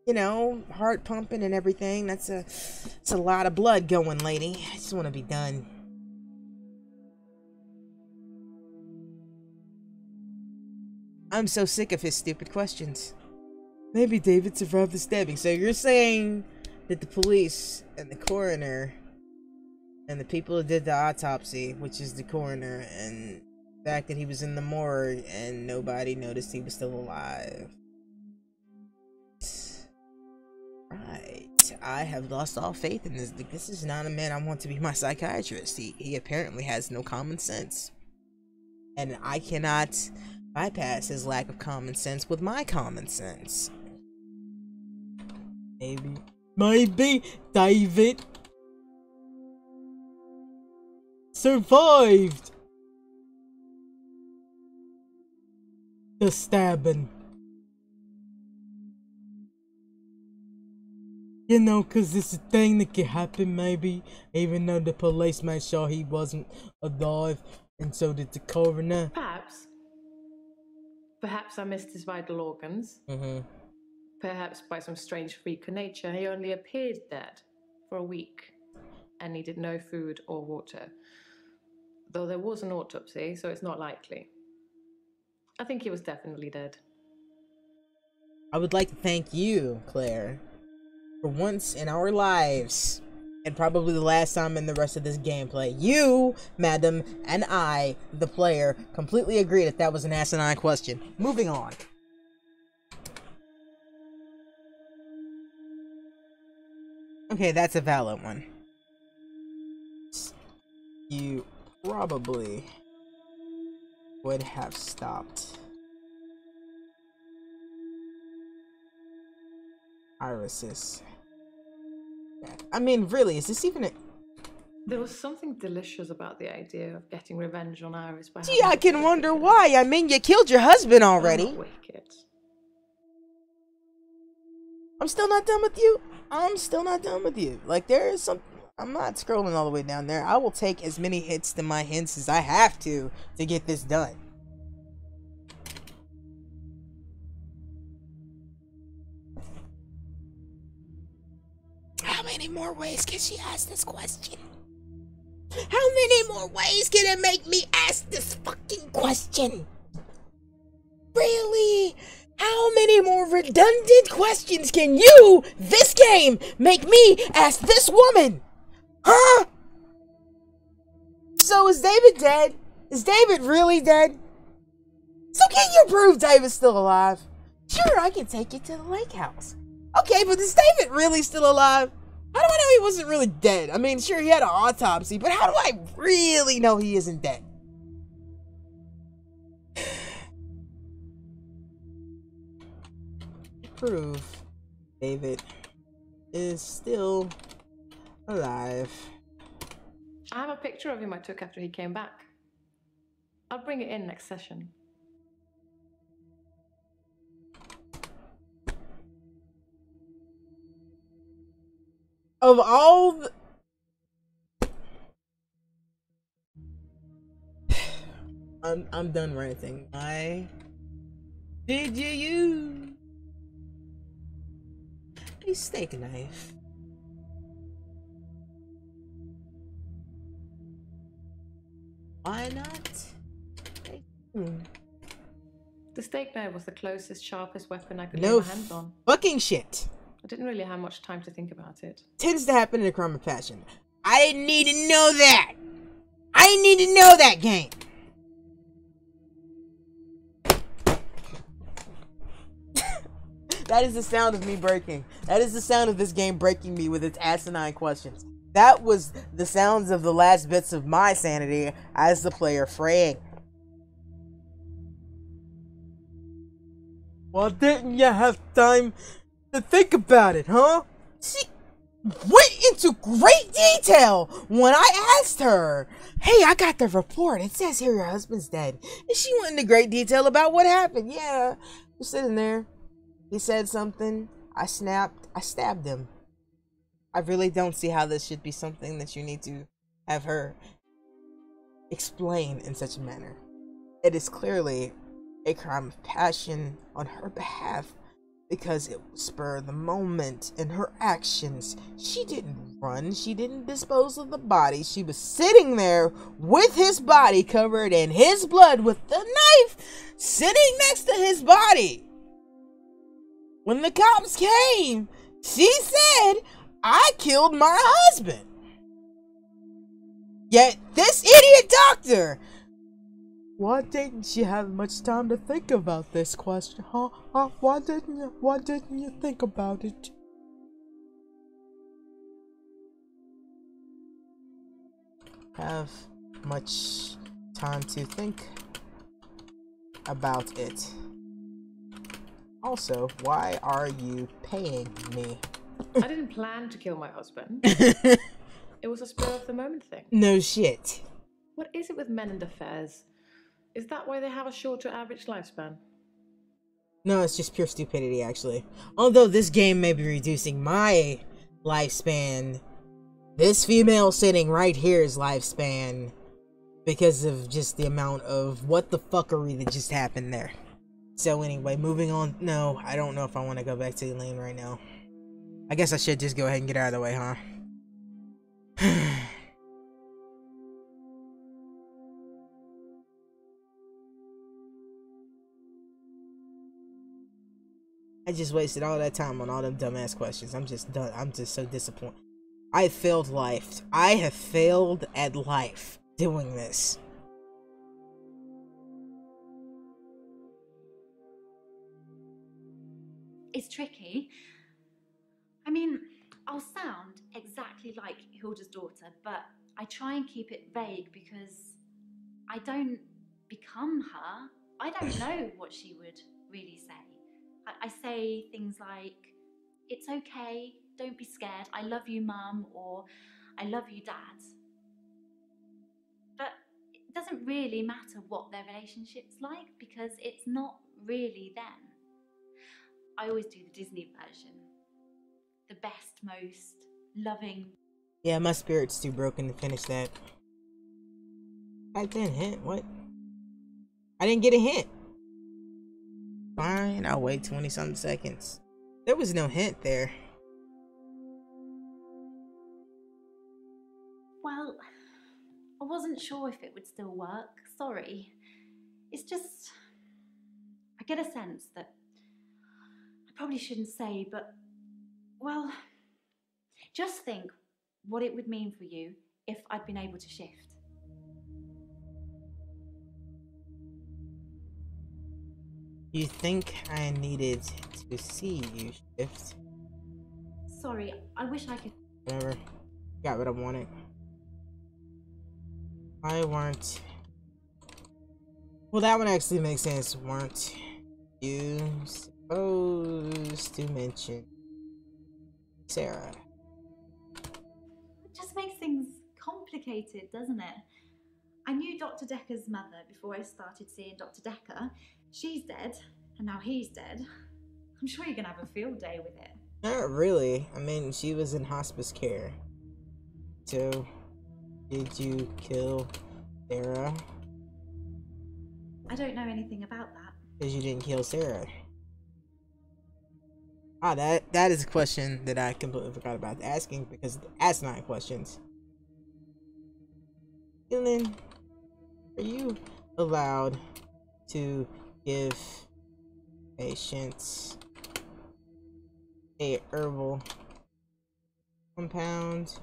You know, heart pumping and everything. It's a lot of blood going, lady. I just want to be done. I'm so sick of his stupid questions. Maybe David survived the stabbing. So you're saying that the police and the coroner and the people who did the autopsy, which is the coroner, and the fact that he was in the morgue and nobody noticed he was still alive. Right. I have lost all faith in this. This is not a man I want to be my psychiatrist. He apparently has no common sense. And I cannot bypass his lack of common sense with my common sense. Maybe David survived the stabbing. You know, cause it's a thing that can happen maybe, even though the police made sure he wasn't alive, and so did the coroner. Perhaps I missed his vital organs. Perhaps by some strange freak of nature, he only appeared dead for a week and needed no food or water. Though there was an autopsy, so it's not likely. I think he was definitely dead. I would like to thank you, Claire, for once in our lives, and probably the last time in the rest of this gameplay, you, madam, and I, the player, completely agree that was an asinine question. Moving on. Okay, that's a valid one. You probably would have stopped Iris's. I mean, really, is this even a... There was something delicious about the idea of getting revenge on Iris by... Gee, I can wonder why. I mean, you killed your husband already. I'm not wicked. I'm still not done with you. I'm still not done with you. Like, there is some... I'm not scrolling all the way down there. I will take as many hits to my hints as I have to get this done. How many more ways can she ask this question? How many more ways can it make me ask this fucking question? Really? How many more redundant questions can you, this game, make me ask this woman? Huh? So is David dead? Is David really dead? So can you prove David's still alive? Sure, I can take you to the lake house. Okay, but is David really still alive? How do I know he wasn't really dead? I mean, sure, he had an autopsy, but how do I really know he isn't dead? Prove David is still alive. I have a picture of him I took after he came back. I'll bring it in next session. Of all the... I'm done ranting. Why did you use a steak knife? Why not? The steak knife was the closest, sharpest weapon I could No lay my hands on. Fucking shit. I didn't really have much time to think about it. Tends to happen in a crime of passion. I didn't need to know that. I didn't need to know that, game. That is the sound of me breaking. That is the sound of this game breaking me with its asinine questions. That was the sounds of the last bits of my sanity as the player fraying. Well, didn't you have time to think about it, huh? She went into great detail when I asked her, hey, I got the report. It says here your husband's dead. And she went into great detail about what happened. Yeah, we're sitting there. He said something. I snapped. I stabbed him. I really don't see how this should be something that you need to have her explain in such a manner. It is clearly a crime of passion on her behalf because it will spur the moment in her actions. She didn't run. She didn't dispose of the body. She was sitting there with his body covered in his blood with the knife sitting next to his body. When the cops came, she said, I killed my husband. Yet this idiot doctor, why didn't you have much time to think about this question? Huh? Why didn't you think about it? Have much time to think about it. Also, why are you paying me? I didn't plan to kill my husband. It was a spur of the moment thing. No shit. What is it with men and affairs? Is that why they have a shorter average lifespan? No, it's just pure stupidity, actually. Although this game may be reducing my lifespan, this female sitting right here's lifespan, because of just the amount of what the fuckery that just happened there. So anyway, moving on. No, I don't know if I want to go back to Elaine right now. I guess I should just go ahead and get out of the way, huh? I just wasted all that time on all them dumbass questions. I'm just done. I'm just so disappointed. I failed life. I have failed at life doing this. It's tricky. I mean, I'll sound exactly like Hilda's daughter, but I try and keep it vague because I don't become her. I don't know what she would really say. I say things like, it's okay, don't be scared, I love you, Mum, or I love you, Dad. But it doesn't really matter what their relationship's like because it's not really them. I always do the Disney version. The best, most loving. Yeah, my spirit's too broken to finish that. I didn't hint. What? I didn't get a hint. Fine, I'll wait 20-something seconds. There was no hint there. Well, I wasn't sure if it would still work. Sorry. It's just, I get a sense that I probably shouldn't say, but, well, just think what it would mean for you if I'd been able to shift. You think I needed to see you shift? Sorry, I wish I could. Whatever. Got what I wanted. Why weren't... Well, that one actually makes sense. Weren't you supposed to mention Sarah? It just makes things complicated, doesn't it? I knew Dr. Dekker's mother before I started seeing Dr. Dekker. She's dead, and now he's dead. I'm sure you're gonna have a field day with it. Not really. I mean, she was in hospice care. So, did you kill Sarah? I don't know anything about that. Because you didn't kill Sarah. Ah, that is a question that I completely forgot about asking because that's not questions. Dylan, are you allowed to give patients a herbal compound?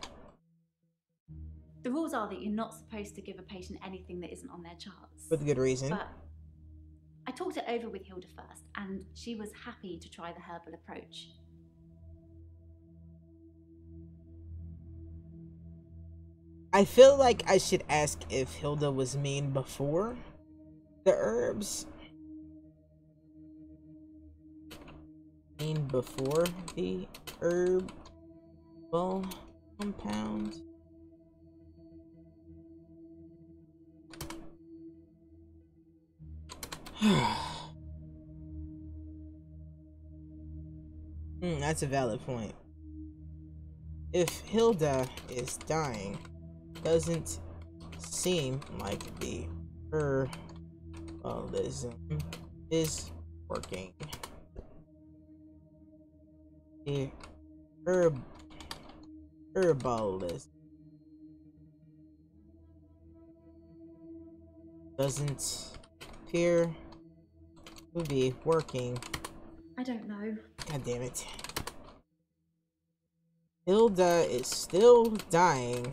The rules are that you're not supposed to give a patient anything that isn't on their charts. With good reason. But I talked it over with Hilda first, and she was happy to try the herbal approach. I feel like I should ask if Hilda was mean before the herbs. Mean before the herbal compound. That's a valid point. If Hilda is dying, doesn't seem like the herbalism is working. The herbalism doesn't appear to be working. I don't know. God damn it. Hilda is still dying.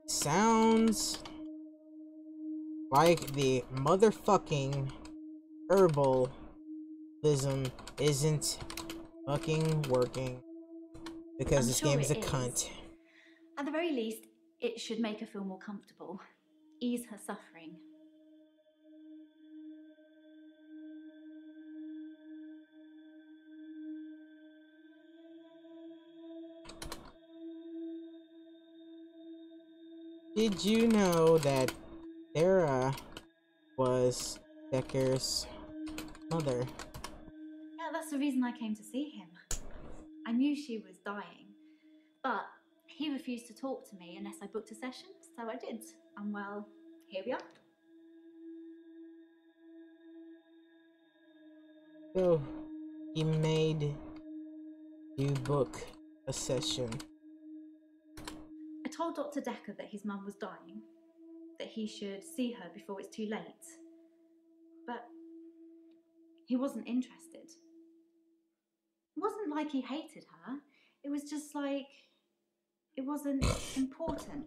Sounds like the motherfucking herbalism isn't fucking working. Because I'm this sure game is a it cunt. At the very least, it should make her feel more comfortable, ease her suffering. Did you know that Sarah was Dekker's mother? Yeah, that's the reason I came to see him. I knew she was dying, but he refused to talk to me unless I booked a session, so I did. And well, here we are. So, he made you book a session. I told Dr. Dekker that his mum was dying, that he should see her before it's too late. But he wasn't interested. It wasn't like he hated her. It was just like it wasn't important.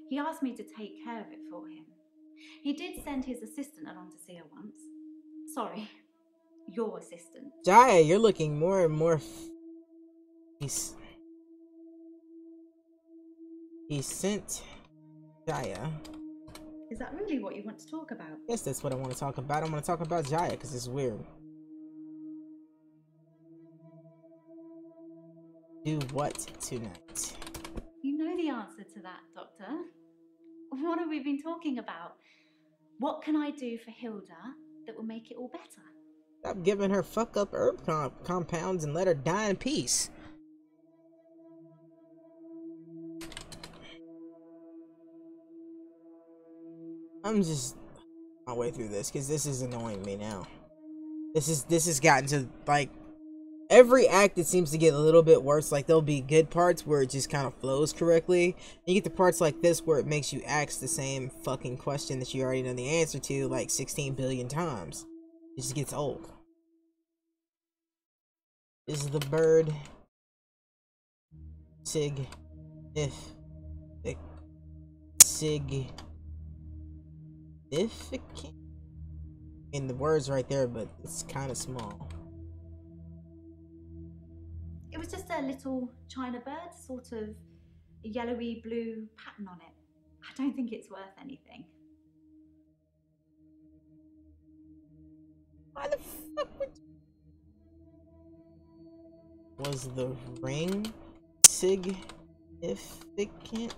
He asked me to take care of it for him. He did send his assistant along to see her once. Sorry, your assistant. Jaya, you're looking more and more he sent Jaya. Is that really what you want to talk about? Yes, that's what I want to talk about. I want to talk about Jaya because it's weird. Do what tonight? You know the answer to that, Doctor. What have we been talking about? What can I do for Hilda that will make it all better? Stop giving her fuck up herb compounds and let her die in peace. I'm just my way through this because this is annoying me now. This has gotten to like every act. It seems to get a little bit worse. Like there'll be good parts where it just kind of flows correctly. You get the parts like this where it makes you ask the same fucking question that you already know the answer to like 16 billion times. It just gets old. Is the bird significant? In the words right there, but it's kind of small. It was just a little China bird, sort of a yellowy blue pattern on it. I don't think it's worth anything. Why the fuck was the ring significant?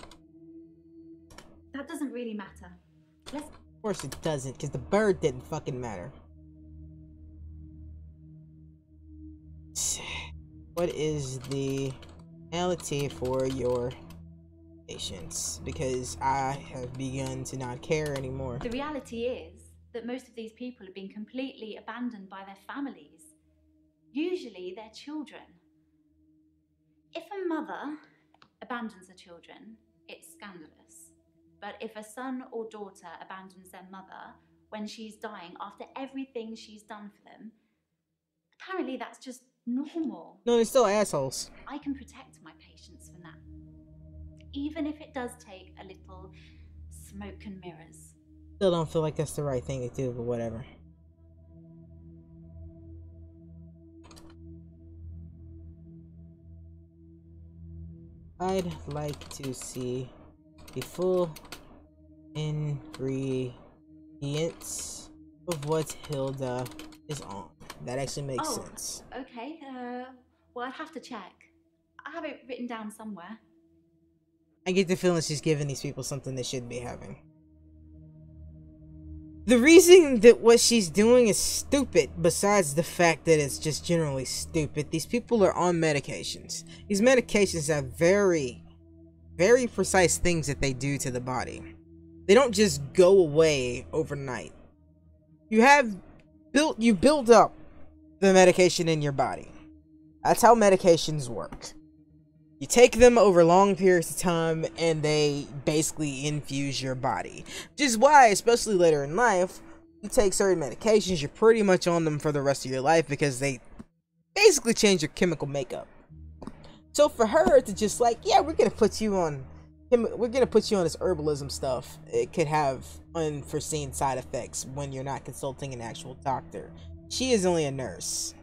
That doesn't really matter. Of course it doesn't, because the bird didn't fucking matter. What is the reality for your patients? Because I have begun to not care anymore. The reality is that most of these people have been completely abandoned by their families, usually their children. If a mother abandons her children, it's scandalous. But if a son or daughter abandons their mother when she's dying after everything she's done for them, apparently that's just normal. No, they're still assholes. I can protect my patients from that, even if it does take a little smoke and mirrors. Still don't feel like that's the right thing to do, but whatever. I'd like to see the full ingredients of what Hilda is on. That actually makes sense. Okay, well, I'd have to check. I have it written down somewhere. I get the feeling she's giving these people something they shouldn't be having. The reason that what she's doing is stupid, besides the fact that it's just generally stupid, these people are on medications. These medications have very, very precise things that they do to the body. They don't just go away overnight. You build up the medication in your body. That's how medications work. You take them over long periods of time and they basically infuse your body. Which is why, especially later in life, you take certain medications, you're pretty much on them for the rest of your life because they basically change your chemical makeup. So for her to just like, yeah, we're gonna put you on this herbalism stuff, it could have unforeseen side effects when you're not consulting an actual doctor. She is only a nurse.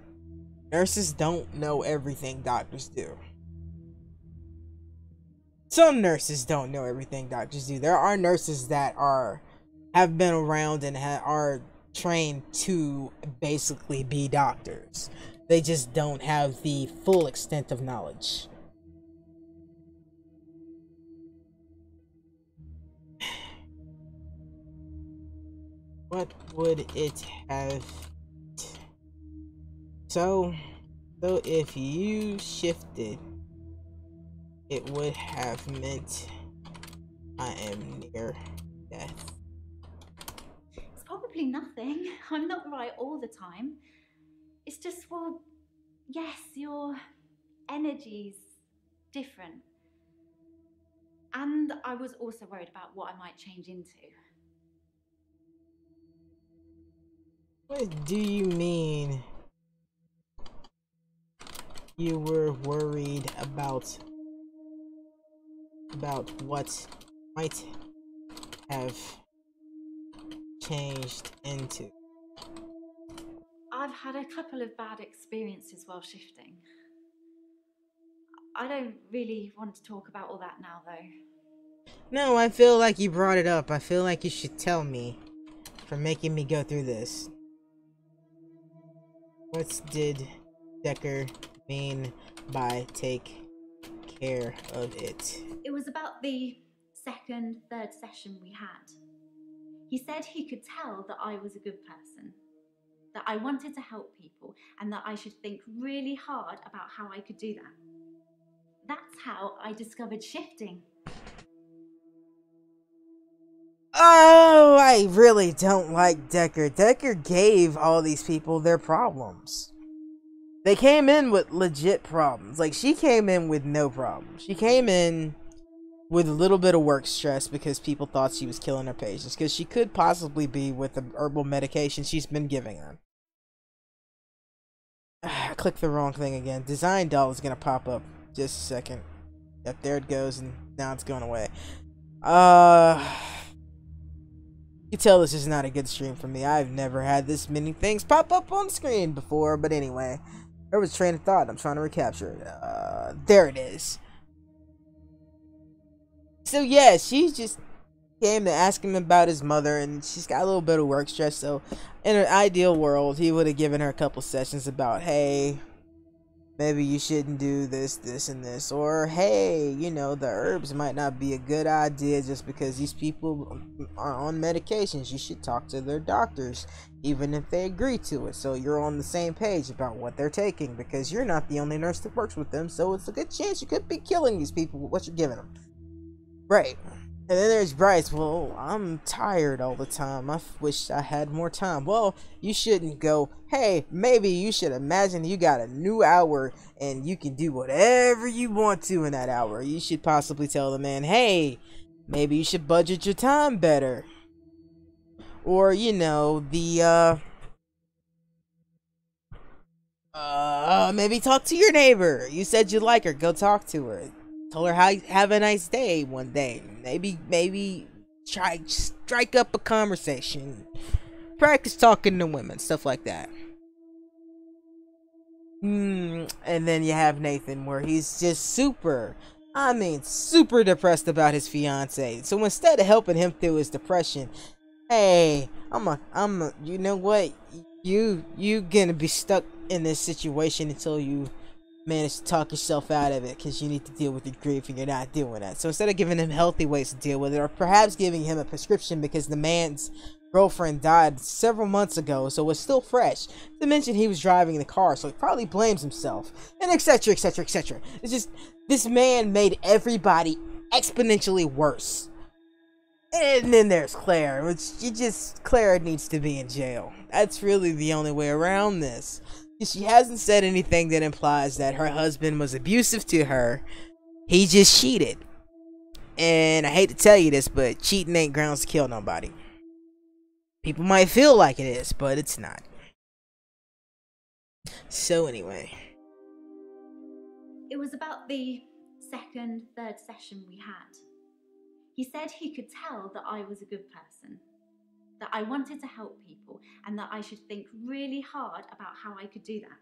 Nurses don't know everything doctors do. Some nurses don't know everything doctors do. There are nurses that have been around and are trained to basically be doctors. They just don't have the full extent of knowledge. What would it have? So if you shifted, it would have meant I am near death. It's probably nothing. I'm not right all the time. It's just, well, yes, your energy's different. And I was also worried about what I might change into. What do you mean? You were worried about what might have changed into? I've had a couple of bad experiences while shifting. I don't really want to talk about all that now, though. No, I feel like you brought it up. I feel like you should tell me for making me go through this. What did Dekker mean by take care of it? It was about the second, third session we had. He said he could tell that I was a good person, that I wanted to help people, and that I should think really hard about how I could do that. That's how I discovered shifting. Oh, I really don't like Dekker. Dekker gave all these people their problems. They came in with legit problems. Like, she came in with no problems. She came in with a little bit of work stress because people thought she was killing her patients. Because she could possibly be with the herbal medication she's been giving them. I clicked the wrong thing again. Design doll is going to pop up. Just a second. Yep, there it goes. And now it's going away. You can tell this is not a good stream for me. I've never had this many things pop up on screen before. But anyway. There was a train of thought. I'm trying to recapture it. There it is. So yeah, she just came to ask him about his mother, and she's got a little bit of work stress. So in an ideal world, he would have given her a couple sessions about, hey, maybe you shouldn't do this, this, and this. Or, hey, you know, the herbs might not be a good idea just because these people are on medications. You should talk to their doctors, even if they agree to it. So you're on the same page about what they're taking, because you're not the only nurse that works with them. So it's a good chance you could be killing these people with what you're giving them. Right. And then there's Bryce. Well, I'm tired all the time. I wish I had more time. Well, you shouldn't go, hey, maybe you should imagine you got a new hour and you can do whatever you want to in that hour. You should possibly tell the man, hey, maybe you should budget your time better. Or, you know, maybe talk to your neighbor. You said you like her. Go talk to her. Tell her how have a nice day one day. Maybe strike up a conversation, practice talking to women, stuff like that. And then you have Nathan, where he's just super depressed about his fiance. So instead of helping him through his depression, hey, you know what? You gonna be stuck in this situation until you manage to talk yourself out of it, because you need to deal with your grief and you're not doing that. So instead of giving him healthy ways to deal with it, or perhaps giving him a prescription because the man's girlfriend died several months ago, so it's still fresh. To mention he was driving the car, so he probably blames himself, and etc, etc, etc. It's just, this man made everybody exponentially worse. And then there's Claire, which Claire needs to be in jail. That's really the only way around this. She hasn't said anything that implies that her husband was abusive to her. He just cheated. And I hate to tell you this, but cheating ain't grounds to kill nobody. People might feel like it is, but it's not. So anyway. It was about the second, third session we had. He said he could tell that I was a good person, that I wanted to help people, and that I should think really hard about how I could do that.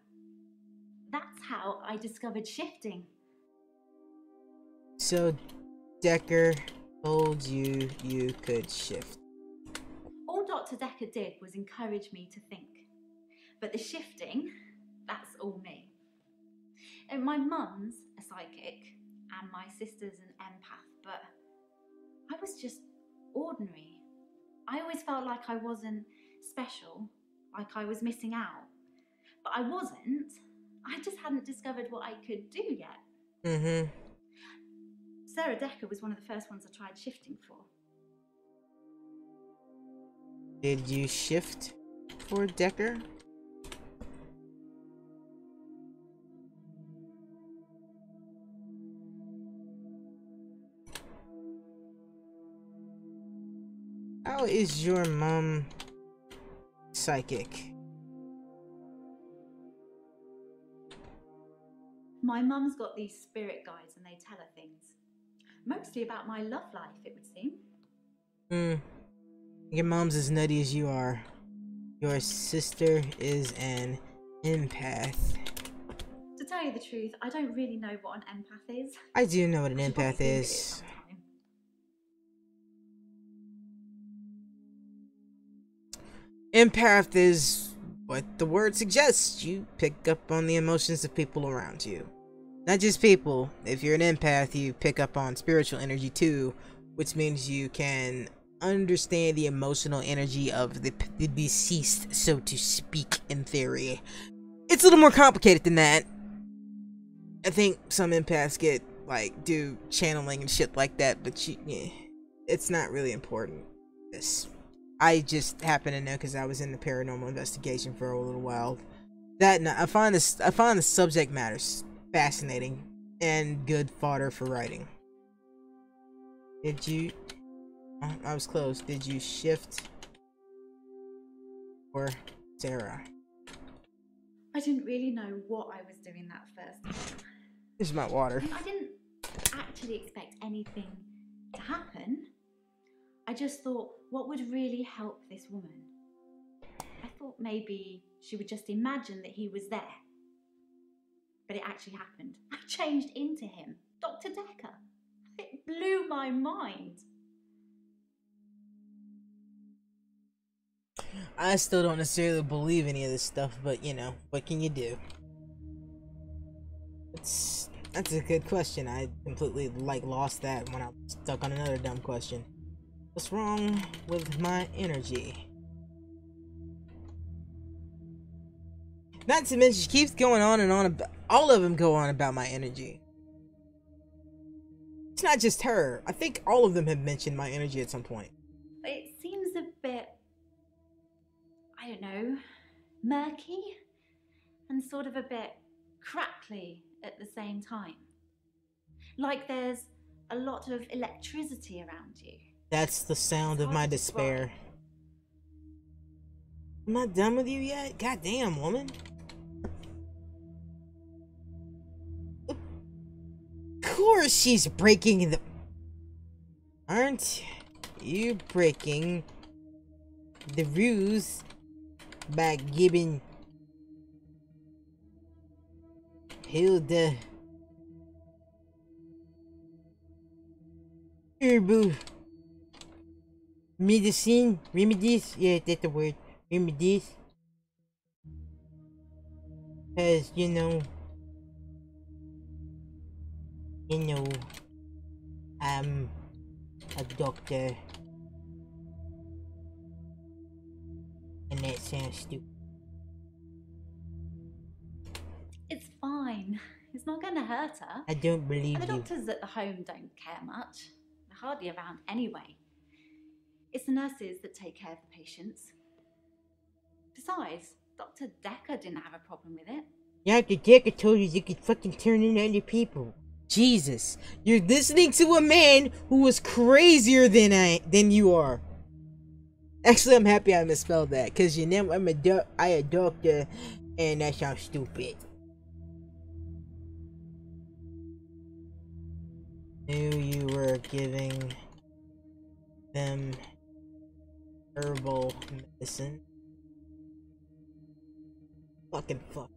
That's how I discovered shifting. So, Dekker told you you could shift. All Dr. Dekker did was encourage me to think. But the shifting, that's all me. And my mum's a psychic, and my sister's an empath, but I was just ordinary. I always felt like I wasn't special, like I was missing out. But I wasn't. I just hadn't discovered what I could do yet. Sarah Dekker was one of the first ones I tried shifting for. Did you shift for Dekker? How is your mom psychic? My mum's got these spirit guides and they tell her things. Mostly about my love life, it would seem. Your mom's as nutty as you are. Your sister is an empath. To tell you the truth, I don't really know what an empath is. I do know what an empath Google it is. sometime. Empath is what the word suggests. You pick up on the emotions of people around you. Not just people. If you're an empath, you pick up on spiritual energy too, which means you can understand the emotional energy of the deceased, so to speak, in theory. It's a little more complicated than that. I think some empaths do channeling and shit like that, but it's not really important. I just happen to know because I was in the paranormal investigation for a little while. I find the subject matters fascinating and good fodder for writing. Did you? I was close. Did you shift for Sarah? I didn't really know what I was doing that first time. This is my water. I didn't actually expect anything to happen. I just thought, what would really help this woman? I thought maybe she would just imagine that he was there. But it actually happened. I changed into him, Dr. Dekker. It blew my mind. I still don't necessarily believe any of this stuff, but what can you do? That's a good question. I completely lost that when I was stuck on another dumb question. What's wrong with my energy? Not to mention, she keeps going on and on about, all of them go on about my energy. It's not just her. I think all of them have mentioned my energy at some point. It seems a bit, I don't know, murky and sort of a bit crackly at the same time. Like there's a lot of electricity around you. That's the sound of my despair. I'm not done with you yet? Goddamn, woman. Of course she's breaking the... Aren't You breaking the rules by giving Hilda herbal remedies, yeah, that's the word, remedies, because, you know, I'm a doctor, and that sounds stupid. It's fine. It's not going to hurt her. I don't believe And the you. doctors at the home don't care much. They're hardly around anyway. It's the nurses that take care of the patients. Besides, Dr. Dekker didn't have a problem with it. Dr. Dekker told you could fucking turn in other people. Jesus, you're listening to a man who was crazier than you are. Actually, I'm happy I misspelled that, cause you know I a doctor, and that sounds stupid. Knew you were giving them herbal medicine. Fucking fuck.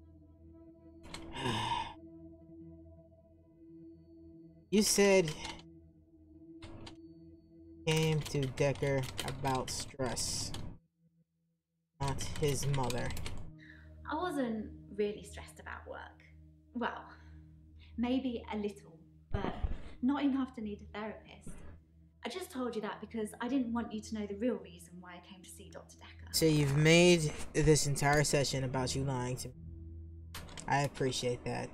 You said came to Dekker about stress, not his mother. I wasn't really stressed about work. Well, maybe a little, but not enough to need a therapist. I just told you that because I didn't want you to know the real reason why I came to see Dr. Dekker. So you've made this entire session about you lying to me. I appreciate that.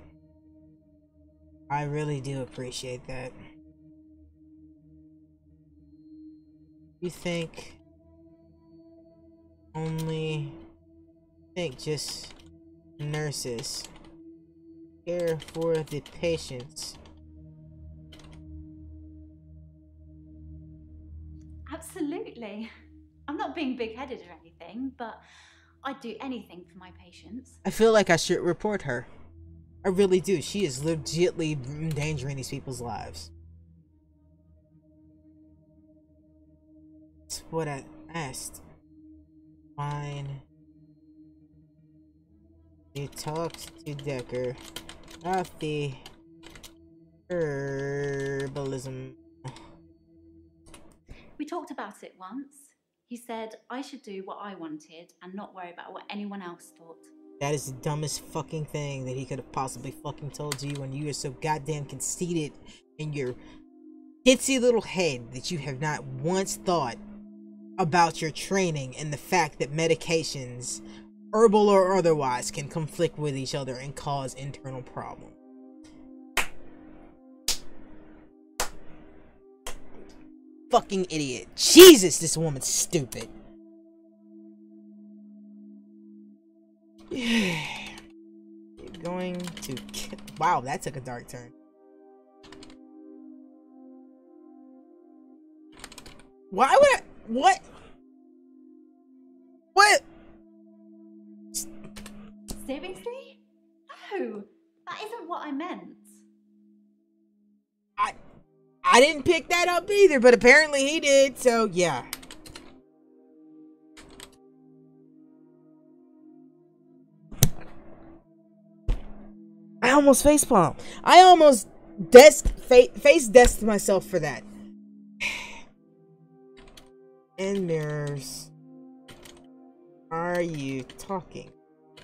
I really do appreciate that. You think just nurses care for the patients? Absolutely. I'm not being big-headed or anything, but I'd do anything for my patients. I feel like I should report her. I really do. She is legitimately endangering these people's lives. That's what I asked. Fine. You talked to Dekker about the herbalism. We talked about it once. He said I should do what I wanted and not worry about what anyone else thought. That is the dumbest fucking thing that he could have possibly fucking told you, when you are so goddamn conceited in your itsy little head that you have not once thought about your training and the fact that medications, herbal or otherwise, can conflict with each other and cause internal problems. Fucking idiot. Jesus, this woman's stupid. You're going to kill— wow, that took a dark turn. Why would I— what? What? Seriously? No, that isn't what I meant. I didn't pick that up either, but apparently he did, so yeah. I almost facepalm. I almost face desk myself for that. And mirrors, are you talking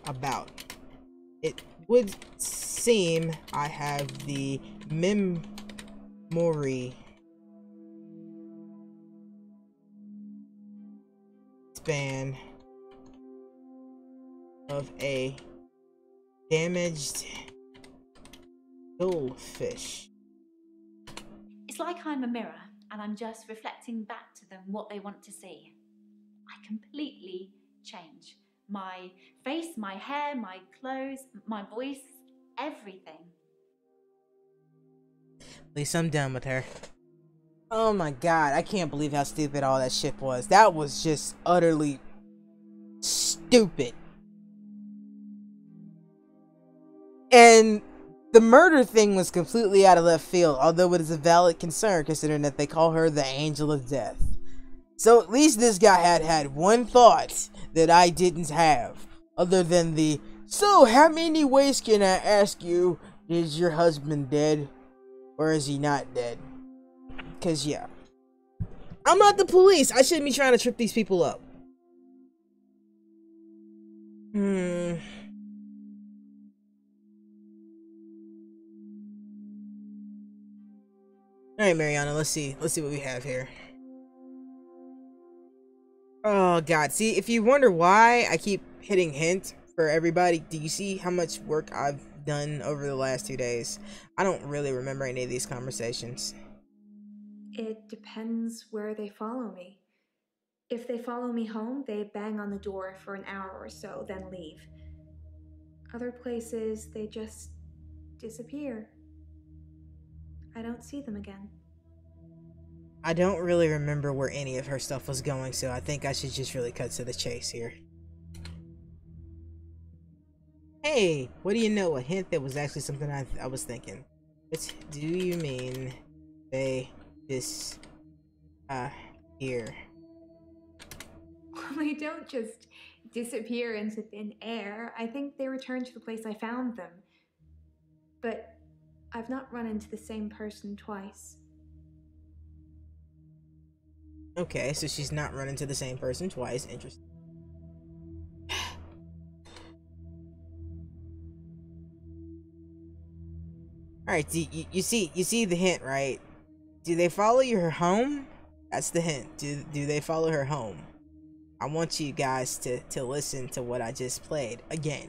about? It would seem I have the memory span of a damaged goldfish. It's like I'm a mirror and I'm just reflecting back to them what they want to see. I completely change. My face, my hair, my clothes, my voice, everything. At least I'm done with her. Oh my god, I can't believe how stupid all that shit was. That was just utterly stupid. And the murder thing was completely out of left field, although it is a valid concern considering that they call her the Angel of Death. So at least this guy had one thought that I didn't have, other than the, so how many ways can I ask you, is your husband dead? Or is he not dead? Cause yeah. I'm not the police. I shouldn't be trying to trip these people up. Alright, Mariana, let's see what we have here. Oh god, see, if you wonder why I keep hitting hint for everybody, do you see how much work I've done over the last 2 days? I don't really remember any of these conversations. It depends where they follow me. If they follow me home, they bang on the door for an hour or so, then leave. Other places, they just disappear. I don't see them again. I don't really remember where any of her stuff was going, so I think I should just really cut to the chase here. Hey, what do you know? A hint that was actually something I was thinking. What do you mean they here? They don't just disappear into thin air. I think they return to the place I found them. But I've not run into the same person twice. Okay, so she's not running to the same person twice. Interesting. Alright, you see the hint, right? Do they follow you home? That's the hint. Do they follow her home? I want you guys to listen to what I just played again,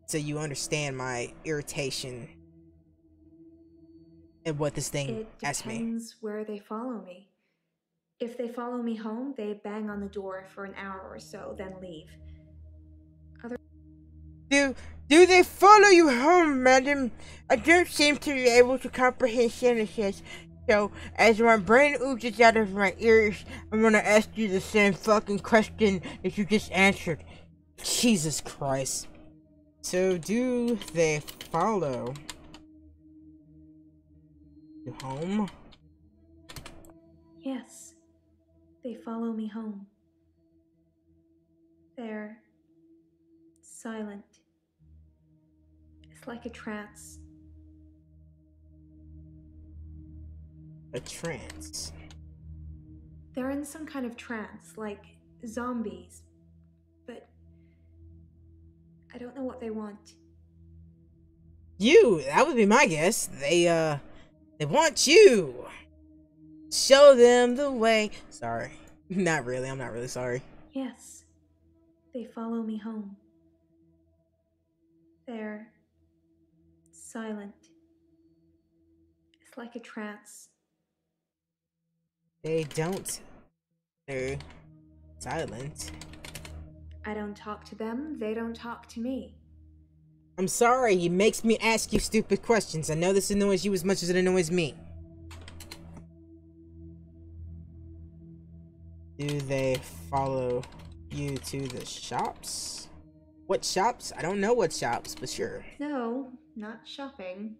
so you understand my irritation and what this thing asked me. It depends where they follow me. If they follow me home, they bang on the door for an hour or so, then leave. Do they follow you home, madam? I don't seem to be able to comprehend sentences. So, as my brain oozes out of my ears, I'm gonna ask you the same fucking question that you just answered. Jesus Christ. So, do they follow you home? Yes, they follow me home. They're silent. It's like a trance. A trance. They're in some kind of trance, like zombies. But I don't know what they want. You! That would be my guess. They want you! Show them the way. Sorry. Not really, I'm not really sorry. Yes, they follow me home. They're silent. It's like a trance. They don't. They're silent. I don't talk to them, they don't talk to me. I'm sorry, he makes me ask you stupid questions. I know this annoys you as much as it annoys me. Do they follow you to the shops? What shops? I don't know what shops, but sure. No, not shopping.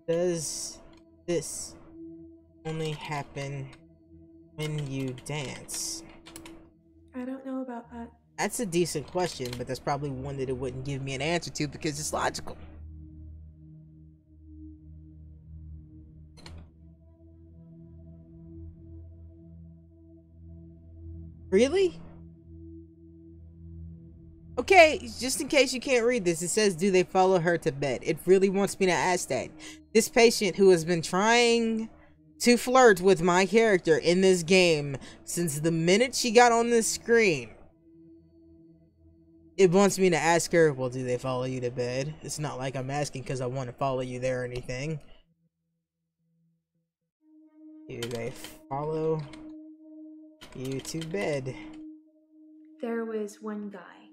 Does this only happen when you dance? I don't know about that. That's a decent question, but that's probably one that it wouldn't give me an answer to because it's logical. Really? Okay, just in case you can't read this, it says, do they follow her to bed? It really wants me to ask that. This patient who has been trying to flirt with my character in this game since the minute she got on this screen, it wants me to ask her, well, do they follow you to bed? It's not like I'm asking because I want to follow you there or anything. Do they follow you to bed? There was one guy,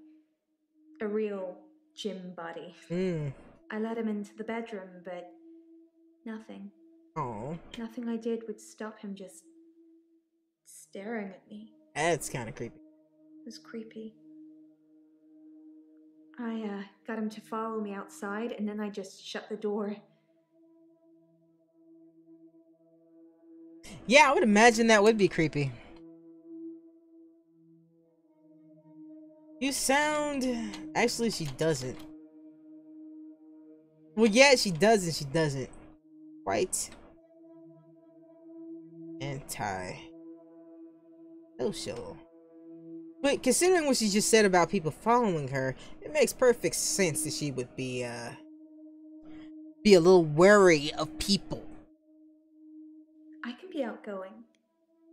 a real gym buddy. I let him into the bedroom, but nothing. Oh, Nothing I did would stop him just staring at me. that's kind of creepy. It was creepy. I got him to follow me outside, and then I just shut the door. Yeah, I would imagine that would be creepy. You sound... Actually, she doesn't. Well, yeah, she does and she doesn't. Quite anti-social. But considering what she just said about people following her, it makes perfect sense that she would be a little wary of people. I can be outgoing.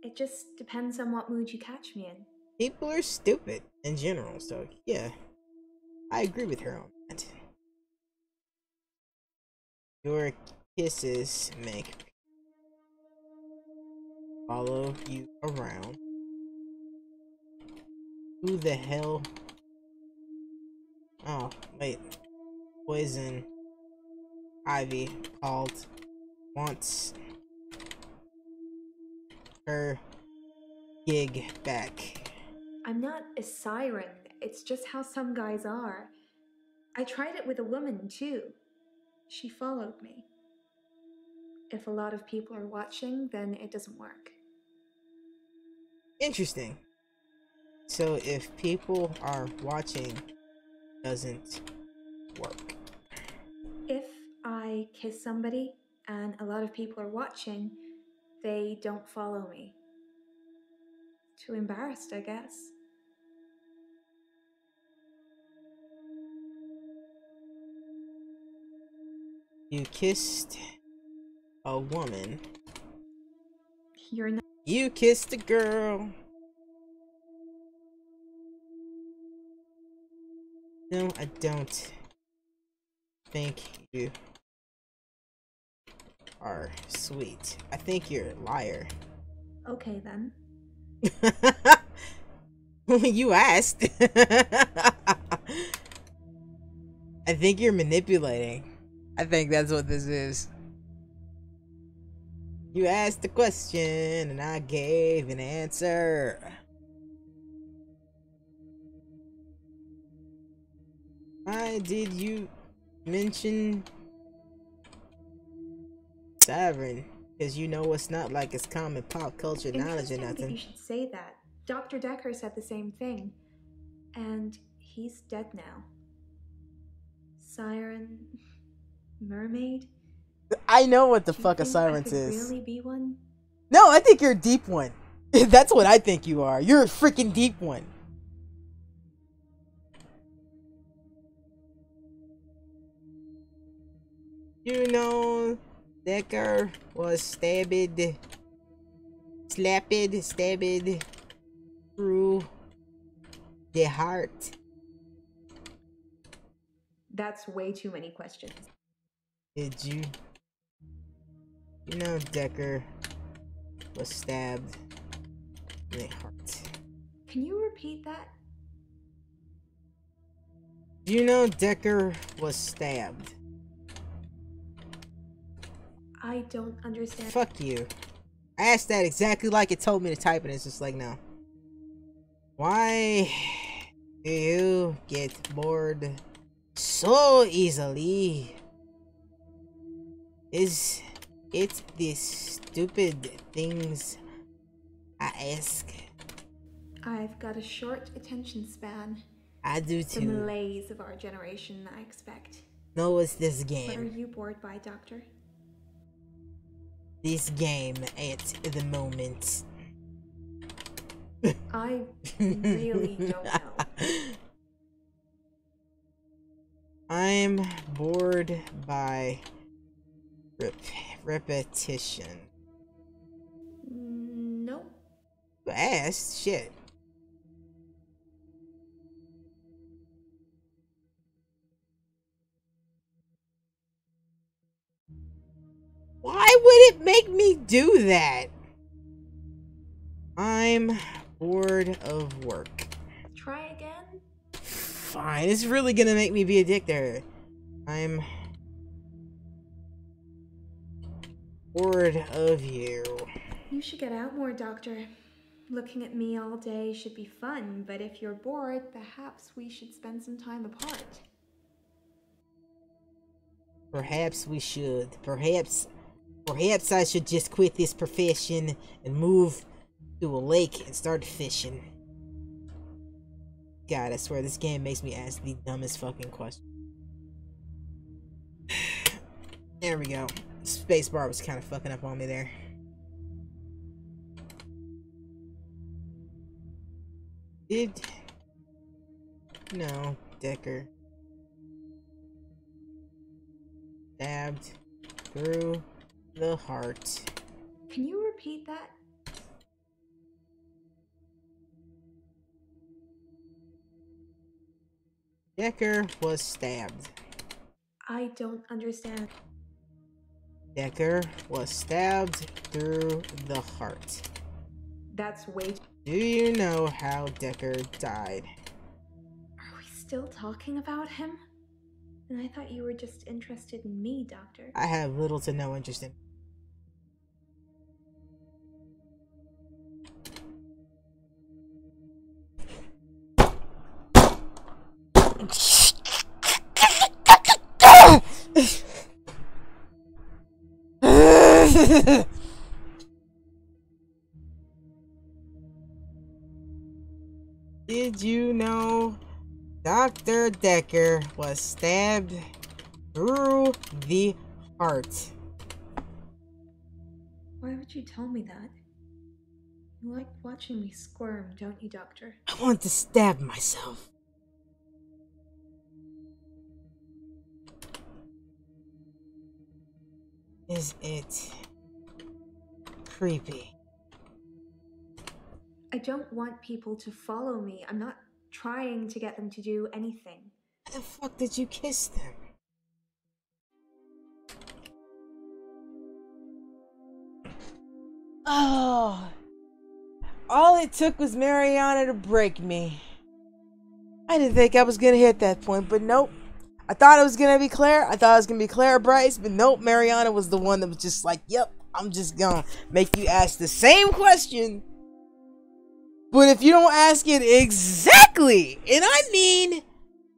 It just depends on what mood you catch me in. People are stupid in general, so yeah, I agree with her on that. Your kisses make follow you around. Who the hell? Oh, wait. Poison Ivy called wants her gig back. I'm not a siren. It's just how some guys are. I tried it with a woman, too. She followed me. If a lot of people are watching, then it doesn't work. Interesting. So if people are watching, doesn't work. If I kiss somebody and a lot of people are watching, they don't follow me. Too embarrassed, I guess. You kissed a woman. You're not. You kissed a girl. No, I don't think you are sweet. I think you're a liar. Okay, then. You asked. I think you're manipulating. I think that's what this is. You asked the question and I gave an answer. Why did you mention Siren? Because you know it's not like it's common pop culture knowledge or Interesting that you nothing. should say that. Dr. Dekker said the same thing. And he's dead now. Siren... mermaid? I know what the Do you fuck a think siren I could is. really be one? No, I think you're a deep one. That's what I think you are. You're a freaking deep one. You know, Dekker was stabbed through the heart. That's way too many questions. Did you? You know, Dekker was stabbed in the heart. Can you repeat that? You know, Dekker was stabbed. I don't understand. Fuck you. I asked that exactly like it told me to type it. It's just like, no. Why do you get bored so easily? Is it these stupid things I ask? I've got a short attention span. I do The too. malaise of our generation, I expect. No, it's this What are game. you bored by, Doctor? This game at the moment. I really don't know. I'm bored by repetition. Nope. You asked? Shit. Why would it make me do that? I'm bored of work. Try again? Fine, it's really gonna make me be a dick to her. I'm bored of you. You should get out more, Doctor. Looking at me all day should be fun, but if you're bored, perhaps we should spend some time apart. Perhaps we should. Perhaps Perhaps I should just quit this profession and move to a lake and start fishing. God, I swear this game makes me ask the dumbest fucking question. There we go. Spacebar was kind of fucking up on me there. No, Dekker stabbed through the heart. Can you repeat that? Dekker was stabbed. I don't understand. Dekker was stabbed through the heart. That's way. Do you know how Dekker died? Are we still talking about him? And I thought you were just interested in me, Doctor. I have little to no interest in. Did you know Dr. Dekker was stabbed through the heart? Why would you tell me that? You like watching me squirm, don't you, Doctor? I want to stab myself. Is it creepy? I don't want people to follow me. I'm not trying to get them to do anything. Why the fuck did you kiss them? Oh, all it took was Mariana to break me. I didn't think I was gonna hit that point, but nope. I thought it was gonna be Claire. I thought it was gonna be Claire Bryce, but nope. Mariana was the one that was just like, "Yep, I'm just gonna make you ask the same question, but if you don't ask it exactly, and I mean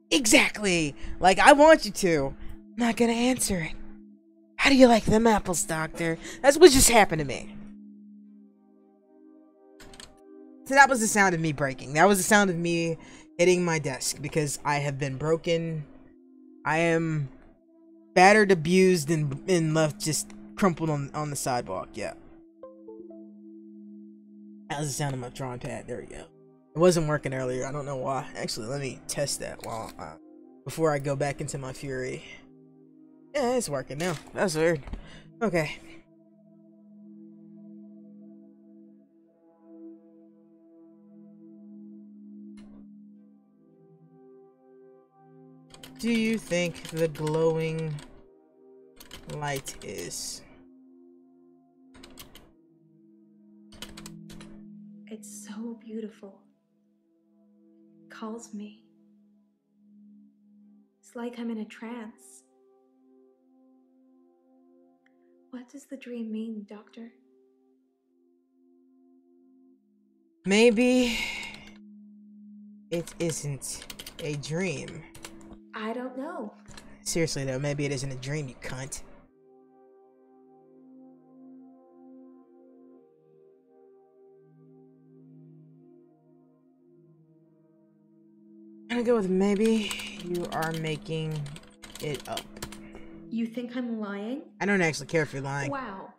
exactly like I want you to, I'm not gonna answer it. How do you like them apples, Doctor?" That's what just happened to me. So that was the sound of me breaking. That was the sound of me hitting my desk because I have been broken. I am battered, abused, and left just crumpled on the sidewalk. Yeah. That was the sound of my drawing pad. There we go. It wasn't working earlier. I don't know why. Actually, let me test that while before I go back into my fury. Yeah, it's working now. That's weird. Okay. Do you think the glowing light is? It's so beautiful. It calls me. It's like I'm in a trance. What does the dream mean, Doctor? Maybe it isn't a dream. I don't know. Seriously though, maybe it isn't a dream, you cunt. I'm gonna go with maybe you are making it up. You think I'm lying? I don't actually care if you're lying. Wow.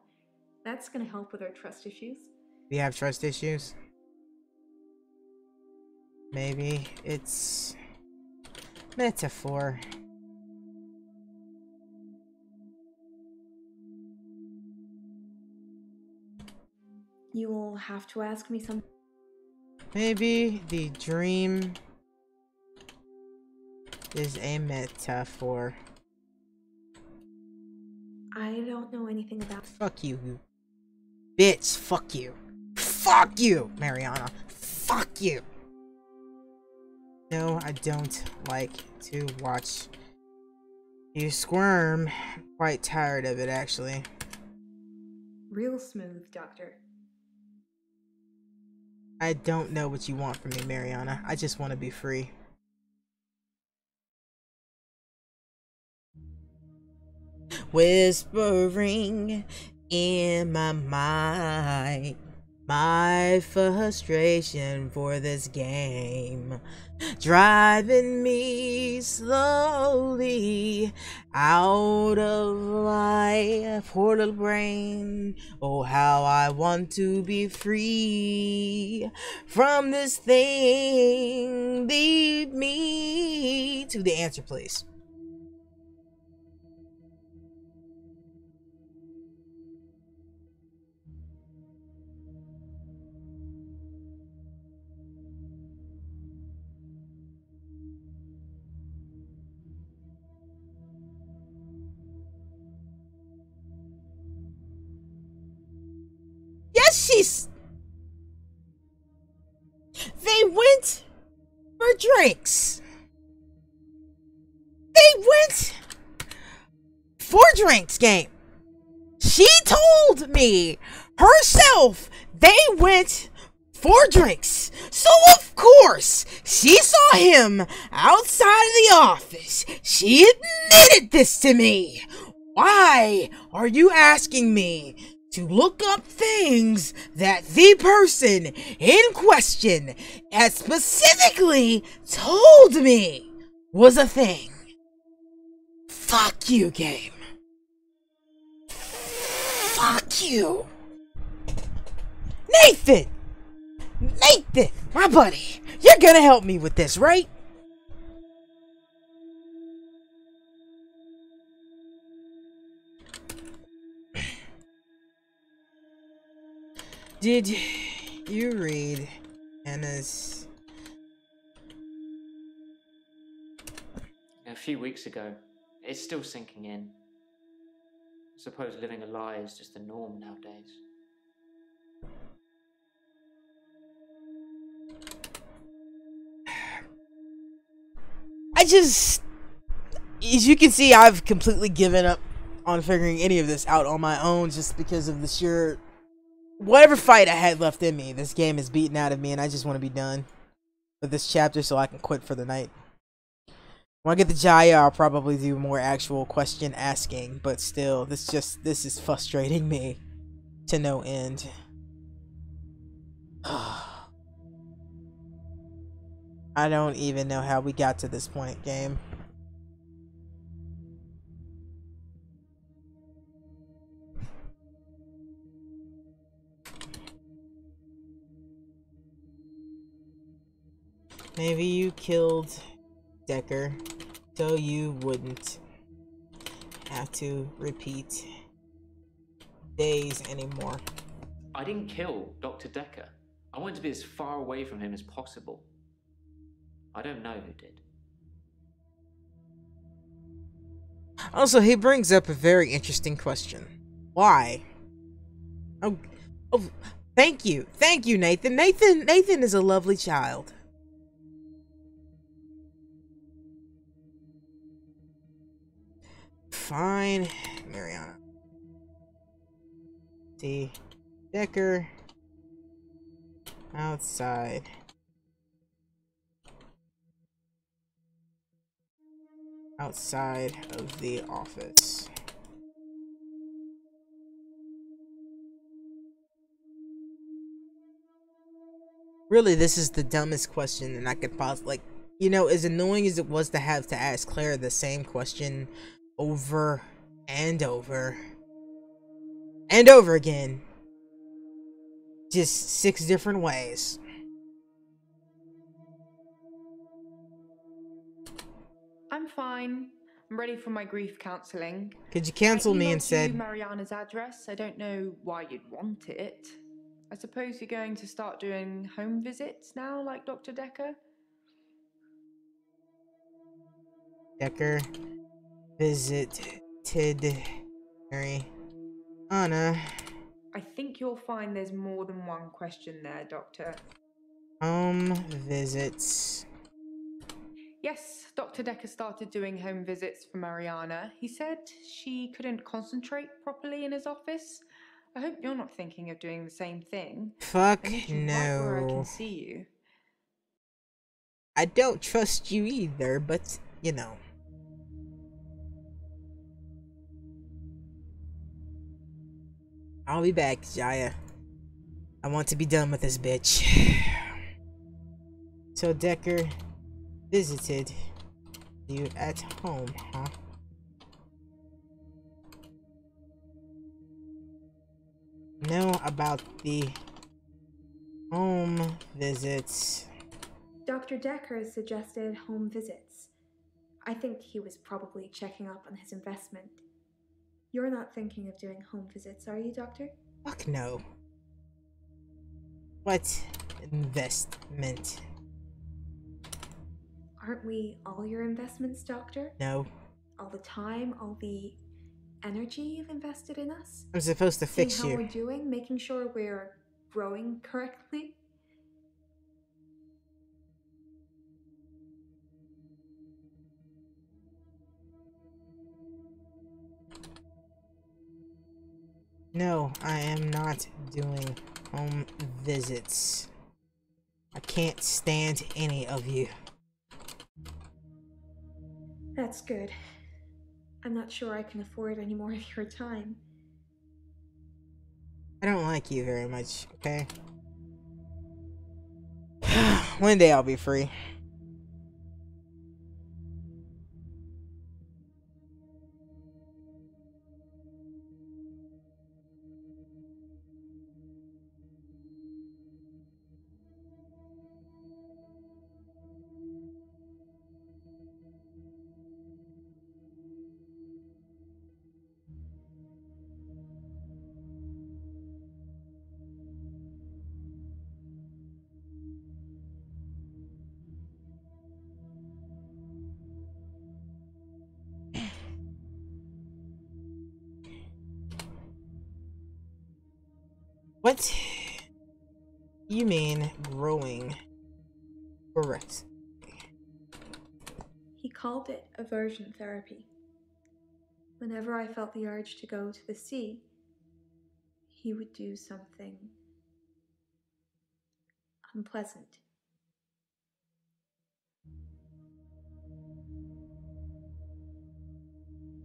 That's gonna help with our trust issues. Do you have trust issues? Maybe it's metaphor. You'll have to ask me some. Maybe the dream is a metaphor. I don't know anything about. Fuck you, you bitch. Fuck you. Fuck you, Mariana. Fuck you. No, I don't like to watch you squirm. I'm quite tired of it, actually. Real smooth, Doctor. I don't know what you want from me, Mariana. I just want to be free. Whispering in my mind. My frustration for this game driving me slowly out of my poor little brain. Oh, how I want to be free from this thing. Lead me to the answer, please. Yes, they went for drinks. They went for drinks, game. She told me herself they went for drinks. So of course, she saw him outside of the office. She admitted this to me. Why are you asking me to look up things that the person in question had specifically told me was a thing? Fuck you, game. Fuck you. Nathan, my buddy, you're gonna help me with this, right? Did you read Anna's? A few weeks ago. It's still sinking in. I suppose living a lie is just the norm nowadays. As you can see, I've completely given up on figuring any of this out on my own just because of the sheer whatever fight I had left in me. This game is beaten out of me and I just want to be done with this chapter so I can quit for the night. When I get to Jaya, I'll probably do more actual question asking, but still, this is frustrating me to no end. I don't even know how we got to this point, game. Maybe you killed Dekker so you wouldn't have to repeat days anymore. I didn't kill Dr. Dekker. I wanted to be as far away from him as possible. I don't know who did. Also, he brings up a very interesting question. Why? Oh, thank you, Nathan. Nathan is a lovely child. Fine, Mariana. See, Dekker outside. Outside of the office. Really, this is the dumbest question that I could possibly, like, you know, as annoying as it was to have to ask Claire the same question over and over and over again, just 6 different ways. I'm fine. I'm ready for my grief counselling. Could you cancel me instead? I emailed you Mariana's address. I don't know why you'd want it. I suppose you're going to start doing home visits now, like Dr. Dekker? Dekker visited Mariana. I think you'll find there's more than one question there, Doctor. Home visits. Yes, Dr. Dekker started doing home visits for Mariana. He said she couldn't concentrate properly in his office. I hope you're not thinking of doing the same thing. Fuck I need you right where I no. can see you. I don't trust you either, but, you know. I'll be back, Jaya. I want to be done with this bitch. So Dekker visited you at home, huh? Know about the home visits. Dr. Dekker suggested home visits. I think he was probably checking up on his investment. You're not thinking of doing home visits, are you, Doctor? Fuck no. What investment? Aren't we all your investments, Doctor? No. All the time, all the energy you've invested in us? I'm supposed to fix Seeing you. how we're doing, making sure we're growing correctly? No, I am not doing home visits. I can't stand any of you. That's good. I'm not sure I can afford any more of your time. I don't like you very much, okay? One day I'll be free. What? You mean growing? Correct. He called it aversion therapy. Whenever I felt the urge to go to the sea, he would do something unpleasant.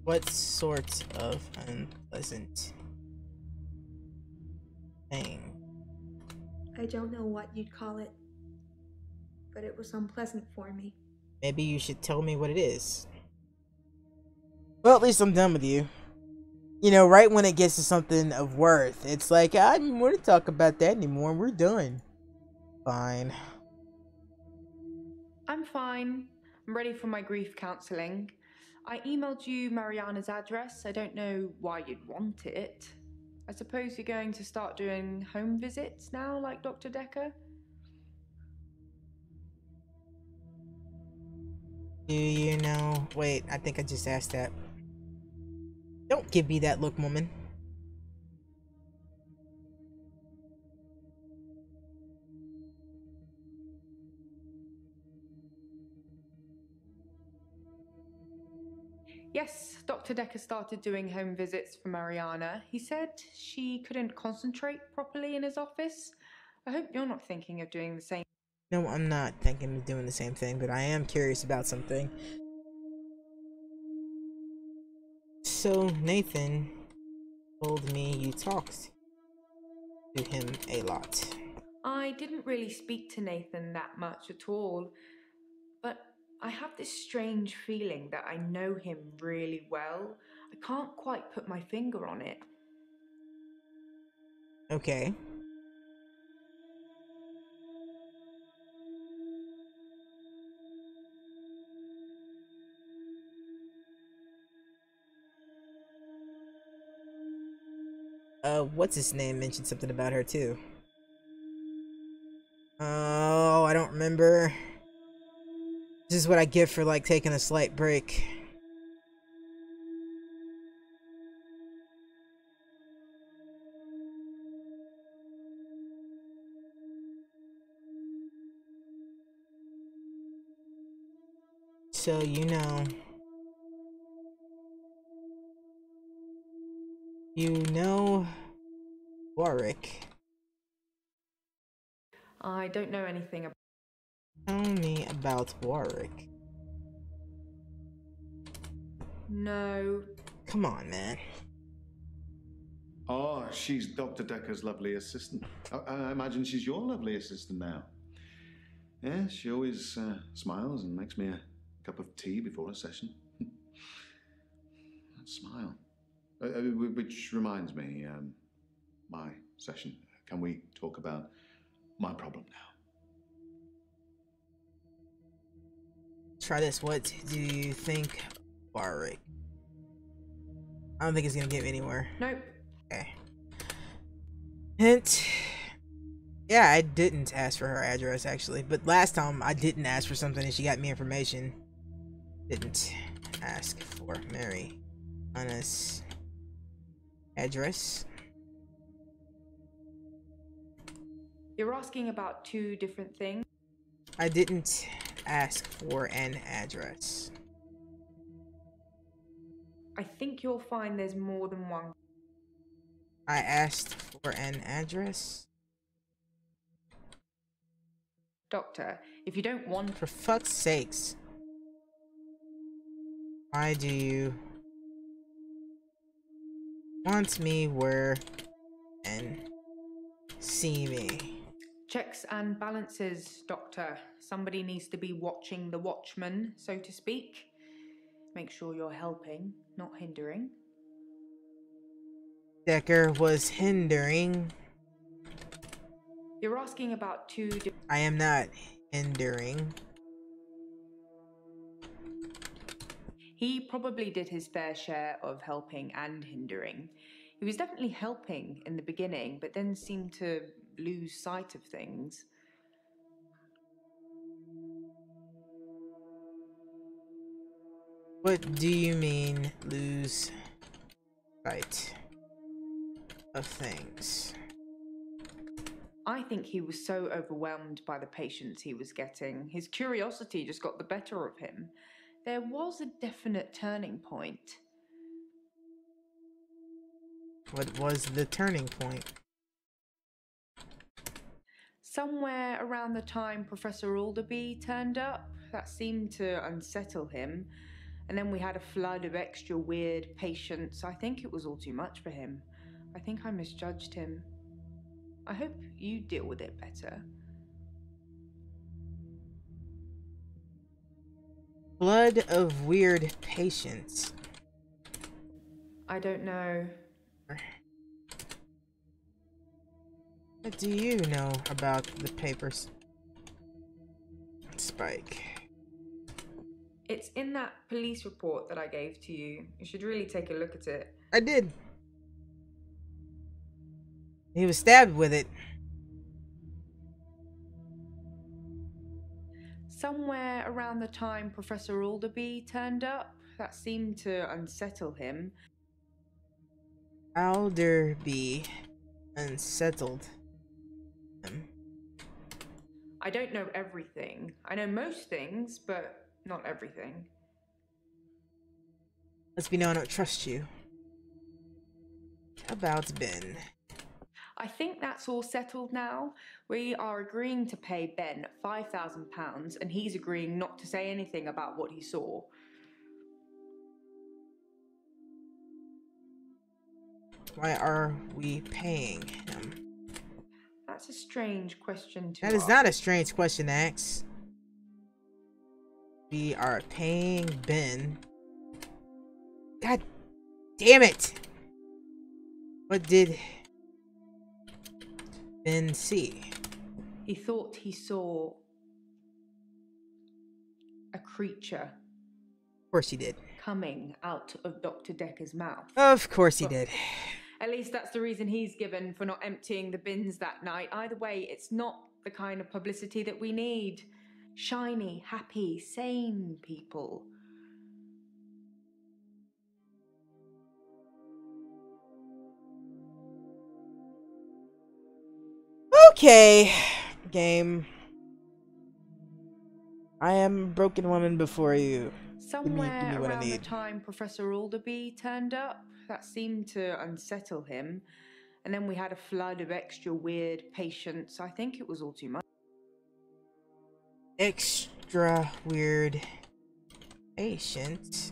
What sort of unpleasant thing? I don't know what you'd call it, but it was unpleasant for me. Maybe you should tell me what it is. Well, at least I'm done with you. You know, right when it gets to something of worth, it's like, I don't want to talk about that anymore. We're done. Fine. I'm fine. I'm ready for my grief counselling. I emailed you Mariana's address. I don't know why you'd want it. I suppose you're going to start doing home visits now, like Dr. Dekker? Do you know? Wait, I think I just asked that. Don't give me that look, woman. Yes, Dr. Dekker started doing home visits for Mariana. He said she couldn't concentrate properly in his office. I hope you're not thinking of doing the same. No, I'm not thinking of doing the same thing, but I am curious about something. So, Nathan told me you talked to him a lot. I didn't really speak to Nathan that much at all, but I have this strange feeling that I know him really well. I can't quite put my finger on it. Okay. What's his name mentioned something about her too. Oh, I don't remember. This is what I get for like taking a slight break. So you know Warwick. I don't know anything about. Tell me about Warwick. No. Come on, man. Oh, she's Dr. Dekker's lovely assistant. I imagine she's your lovely assistant now. Yeah, she always smiles and makes me a cup of tea before a session. That smile. Which reminds me, my session. Can we talk about my problem now? Try this. What do you think, Warwick? I don't think it's gonna get me anywhere. Nope. Okay. Hint. Yeah, I didn't ask for her address actually, but last time I didn't ask for something and she got me information. Didn't ask for Mary Anna's address. You're asking about two different things. I didn't ask for an address. I think you'll find there's more than one. I asked for an address. Doctor, if you don't want... For fuck's sakes. Why do you want me where and see me? Checks and balances, Doctor. Somebody needs to be watching the watchman, so to speak. Make sure you're helping, not hindering. Dekker was hindering. You're asking about two... I am not hindering. He probably did his fair share of helping and hindering. He was definitely helping in the beginning, but then seemed to lose sight of things. What do you mean, lose sight of things? I think he was so overwhelmed by the patients he was getting. His curiosity just got the better of him. There was a definite turning point. What was the turning point? Somewhere around the time Professor Alderby turned up, that seemed to unsettle him. And then we had a flood of extra weird patients. I think it was all too much for him. I think I misjudged him. I hope you deal with it better. Flood of weird patients. I don't know. What do you know about the papers? Spike. It's in that police report that I gave to you. You should really take a look at it. I did. He was stabbed with it. Somewhere around the time Professor Alderby turned up, that seemed to unsettle him. Alderby unsettled him. I don't know everything. I know most things, but not everything. Let's be known I don't trust you. How about Ben? I think that's all settled now. We are agreeing to pay Ben £5,000 and he's agreeing not to say anything about what he saw. Why are we paying him? That's a strange question to That is ask. not a strange question to ask. We are paying Ben. God damn it! What did Ben see? He thought he saw a creature Of course he did. coming out of Dr. Dekker's mouth. Of course he did. At least that's the reason he's given for not emptying the bins that night. Either way, it's not the kind of publicity that we need. Shiny, happy, sane people. Okay, game. I am a broken woman before you. Somewhere give me what I around the need. time Professor Alderby turned up, that seemed to unsettle him. And then we had a flood of extra weird patients. I think it was all too much. Extra weird patient.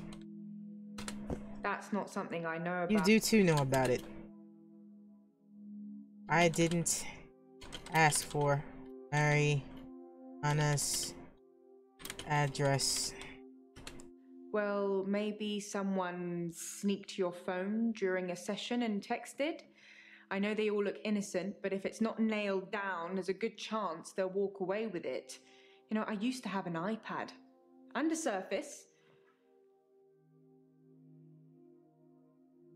That's not something I know about. You do too know about it. I didn't ask for Mariana's address. Well, maybe someone sneaked your phone during a session and texted? I know they all look innocent, but if it's not nailed down, there's a good chance they'll walk away with it. You know, I used to have an iPad. And a Surface.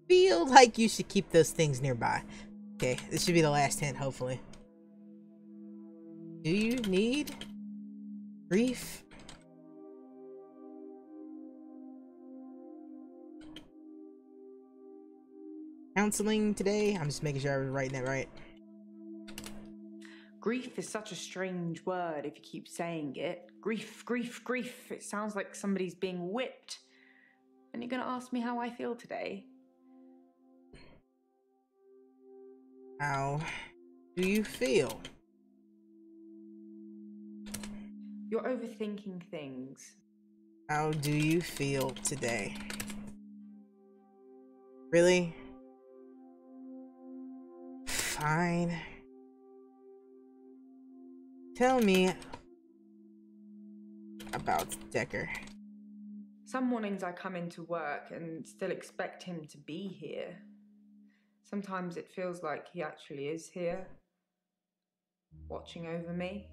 Feel like you should keep those things nearby. Okay, this should be the last hint, hopefully. Do you need grief? Counseling today? I'm just making sure I was writing that right. Grief is such a strange word if you keep saying it. Grief, grief, grief. It sounds like somebody's being whipped. And you're gonna ask me how I feel today? How do you feel? You're overthinking things. How do you feel today? Really? Fine. Tell me about Dekker. Some mornings I come into work and still expect him to be here. Sometimes it feels like he actually is here, watching over me.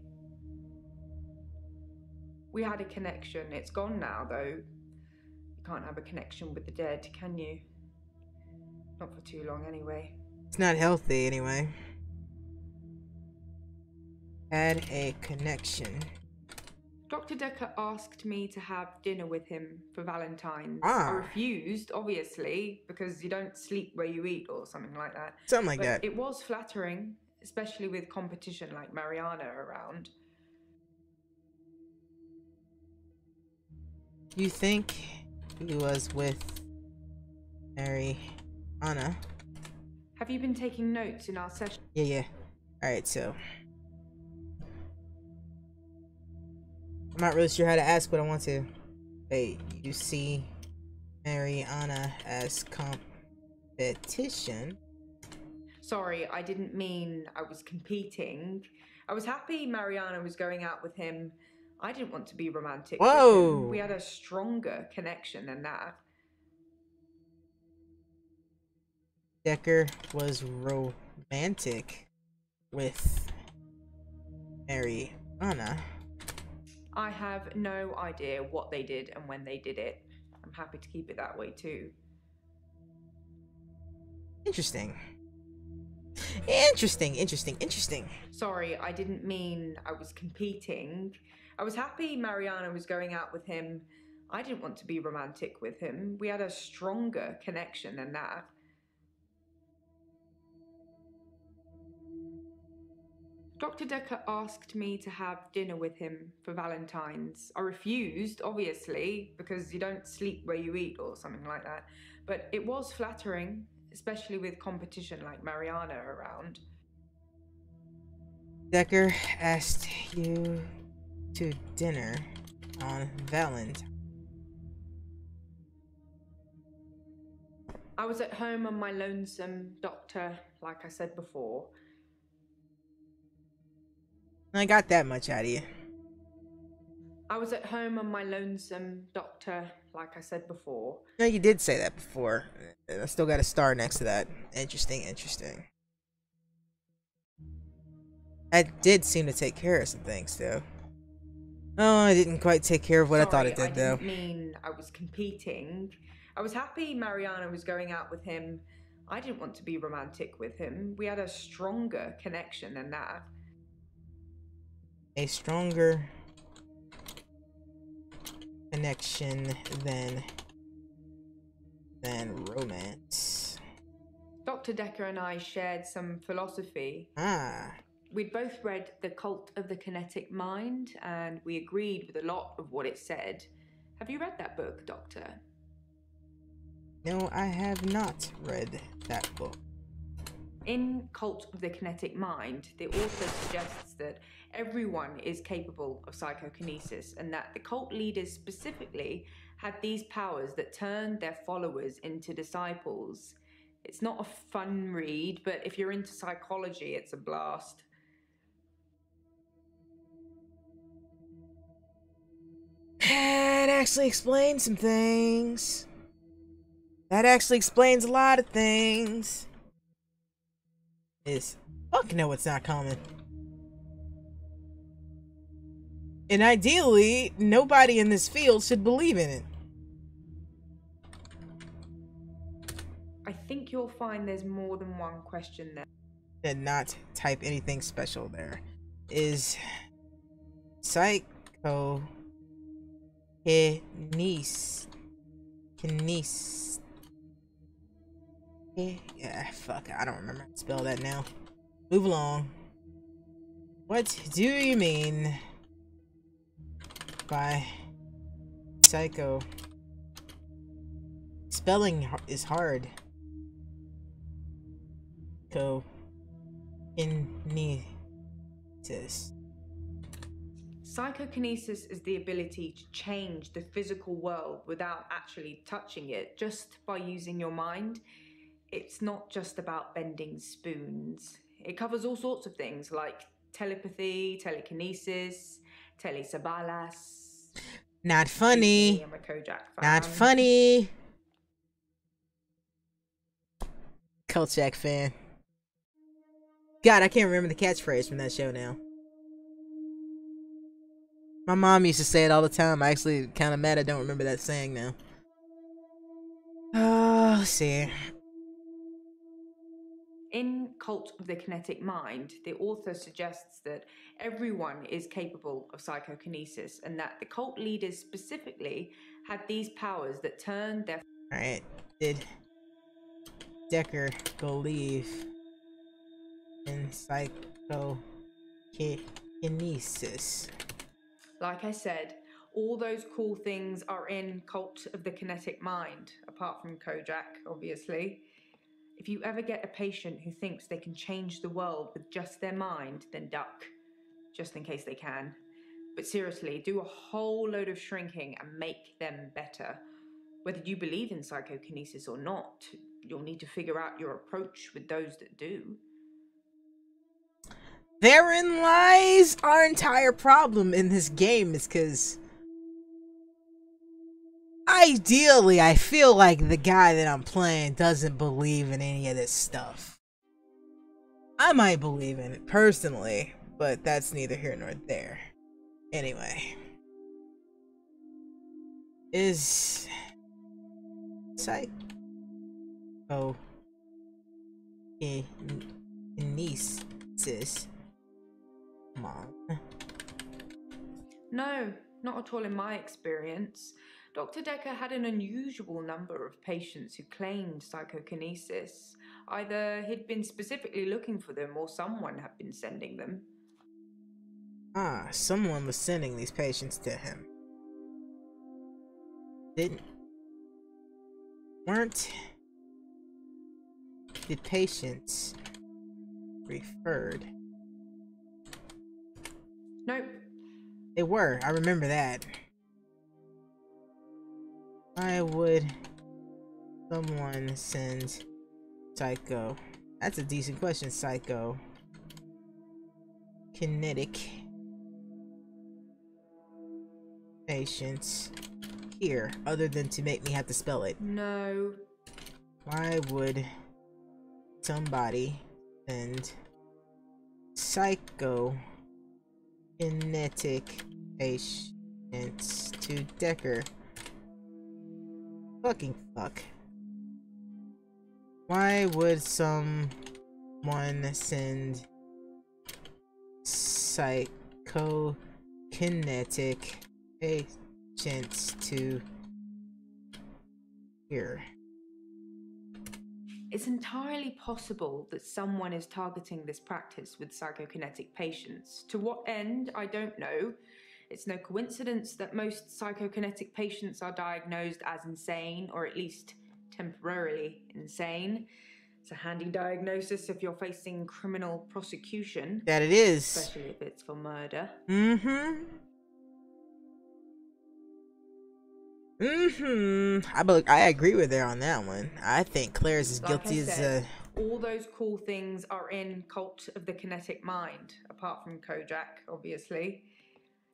We had a connection. It's gone now, though. You can't have a connection with the dead, can you? Not for too long, anyway. It's not healthy, anyway. Had a connection. Dr. Dekker asked me to have dinner with him for Valentine's. Ah. I refused, obviously, because you don't sleep where you eat or something like that. Something like But that. it was flattering, especially with competition like Mariana around. You think he was with Mariana? Have you been taking notes in our session? Yeah. Alright, so. I'm not really sure how to ask, but I want to. Wait, you see Mariana as competition? Sorry, I didn't mean I was competing. I was happy Mariana was going out with him. I didn't want to be romantic with him. We had a stronger connection than that. Dekker was romantic with Mariana. I have no idea what they did and when they did it. I'm happy to keep it that way too. Interesting. Sorry, I didn't mean I was competing. I was happy Mariana was going out with him. I didn't want to be romantic with him. We had a stronger connection than that. Dr. Dekker asked me to have dinner with him for Valentine's. I refused, obviously, because you don't sleep where you eat or something like that. But it was flattering, especially with competition like Mariana around. Dekker asked you to dinner on Valentine. I was at home on my lonesome, Doctor, like I said before. I got that much out of you. I was at home on my lonesome, Doctor, like I said before. No, you did say that before. I still got a star next to that. Interesting. I did seem to take care of some things, though. Oh, I didn't quite take care of what I thought it did, though. I didn't mean I was competing. I was happy Mariana was going out with him. I didn't want to be romantic with him. We had a stronger connection than that. A stronger connection than romance. Dr. Dekker and I shared some philosophy. Ah. We'd both read The Cult of the Kinetic Mind, and we agreed with a lot of what it said. Have you read that book, Doctor? No, I have not read that book. In Cult of the Kinetic Mind, the author suggests that everyone is capable of psychokinesis and that the cult leaders specifically had these powers that turned their followers into disciples. It's not a fun read, but if you're into psychology, it's a blast. That actually explains some things. That actually explains a lot of things. Fuck no, it's not common. And ideally, nobody in this field should believe in it. I think you'll find there's more than one question there. Did not type anything special there. Is psycho kinese. Yeah, fuck, I don't remember how to spell that now. Move along. What do you mean by psycho? Spelling is hard. Kinesis. Psychokinesis is the ability to change the physical world without actually touching it, just by using your mind. It's not just about bending spoons. It covers all sorts of things like telepathy, telekinesis, telesabalas. Not funny. I'm a Kojak fan. Not funny. Kolchak fan. God, I can't remember the catchphrase from that show now. My mom used to say it all the time. I actually kind of mad I don't remember that saying now. Oh, let's see. In Cult of the Kinetic Mind, the author suggests that everyone is capable of psychokinesis and that the cult leaders specifically had these powers that turned their... Alright, did Dekker believe in psychokinesis? Like I said, all those cool things are in Cult of the Kinetic Mind, apart from Kojak, obviously. If you ever get a patient who thinks they can change the world with just their mind, then duck, just in case they can. But seriously, do a whole load of shrinking and make them better. Whether you believe in psychokinesis or not, you'll need to figure out your approach with those that do. Therein lies our entire problem in this game, is because ideally I feel like the guy that I'm playing doesn't believe in any of this stuff. I might believe in it personally, but that's neither here nor there. Anyway. Is psychokinesis Mom. No, not at all in my experience. Dr. Dekker had an unusual number of patients who claimed psychokinesis. Either he'd been specifically looking for them or someone had been sending them. Ah, someone was sending these patients to him. Weren't the patients referred? Nope. They were, I remember that. Why would someone send psycho? That's a decent question, psycho. Kinetic patients here, other than to make me have to spell it. No. Why would somebody send psycho kinetic patients to Dekker? Fucking fuck. Why would someone send psychokinetic patients to here? It's entirely possible that someone is targeting this practice with psychokinetic patients. To what end, I don't know. It's no coincidence that most psychokinetic patients are diagnosed as insane, or at least temporarily insane. It's a handy diagnosis if you're facing criminal prosecution. That it is. Especially if it's for murder. Mm-hmm. I agree with her on that one. I think Claire's as Like guilty I said, as all those cool things are in Cult of the Kinetic Mind, apart from Kojak, obviously.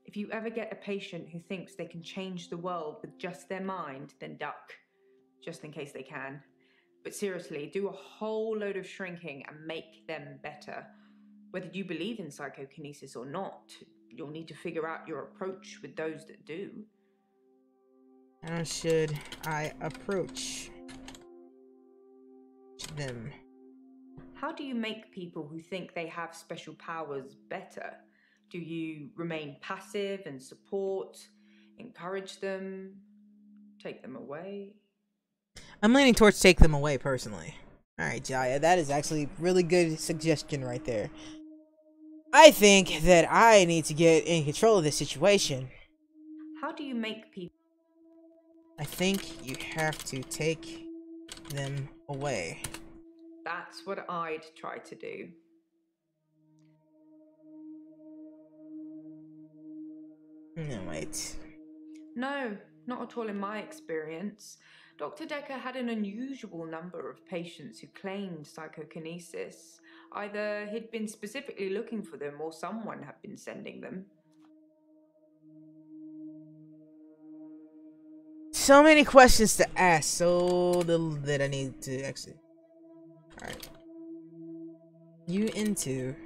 If you ever get a patient who thinks they can change the world with just their mind, then duck, just in case they can. But seriously, do a whole load of shrinking and make them better. Whether you believe in psychokinesis or not, you'll need to figure out your approach with those that do. How should I approach them? How do you make people who think they have special powers better? Do you remain passive and support, encourage them, take them away? I'm leaning towards take them away, personally. Alright, Jaya, that is actually really good suggestion right there. I think that I need to get in control of this situation. How do you make people... I think you have to take them away. That's what I'd try to do. No, wait. No, not at all in my experience. Dr. Dekker had an unusual number of patients who claimed psychokinesis. Either he'd been specifically looking for them or someone had been sending them. So many questions to ask, so little that I need to exit. Alright. You into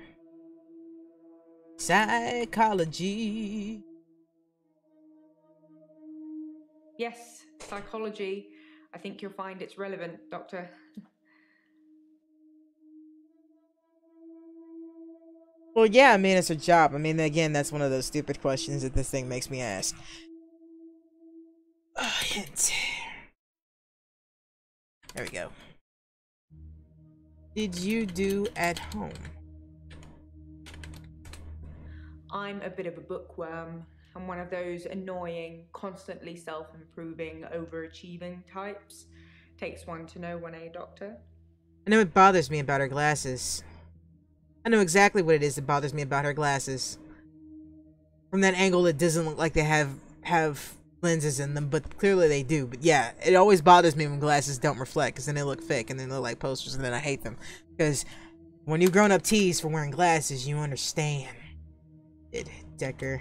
psychology? Yes, psychology. I think you'll find it's relevant, Doctor. Well, yeah, I mean, it's her job. I mean, again, that's one of those stupid questions that this thing makes me ask. Hint. There we go. Did you do at home? I'm a bit of a bookworm. I'm one of those annoying, constantly self-improving, overachieving types. Takes one to know one, eh, Doctor? I know it bothers me about her glasses. I know exactly what it is that bothers me about her glasses. From that angle, it doesn't look like they have lenses in them, but clearly they do. But yeah, it always bothers me when glasses don't reflect, because then they look fake, and then they look like posters, and then I hate them. Because when you've grown up teased for wearing glasses, you understand. Did Dekker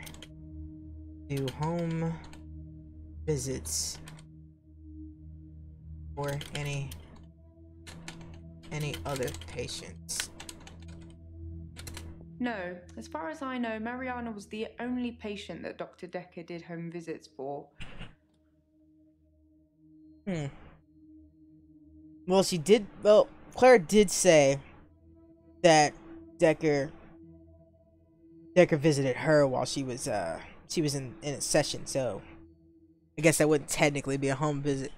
do home visits for any other patients? No, as far as I know, Mariana was the only patient that Dr. Dekker did home visits for. Well, Claire did say that Dekker visited her while she was in a session, so I guess that wouldn't technically be a home visit.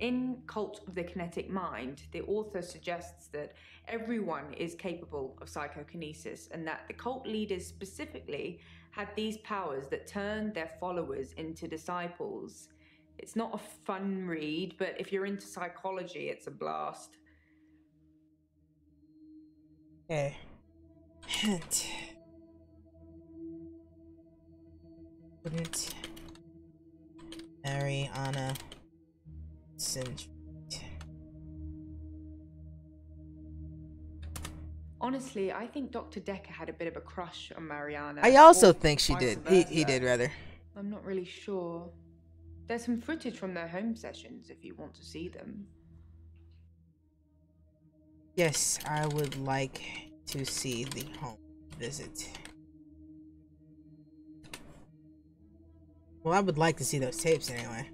In Cult of the Kinetic Mind, the author suggests that everyone is capable of psychokinesis and that the cult leaders specifically had these powers that turned their followers into disciples. It's not a fun read, but if you're into psychology, it's a blast. Okay. Hint. Wouldn't Mariana centric? Honestly, I think Dr. Dekker had a bit of a crush on Mariana. I also or think she vice did. He versa. did, rather. I'm not really sure. There's some footage from their home sessions if you want to see them. Yes, I would like to see the home visit. Well, I would like to see those tapes anyway.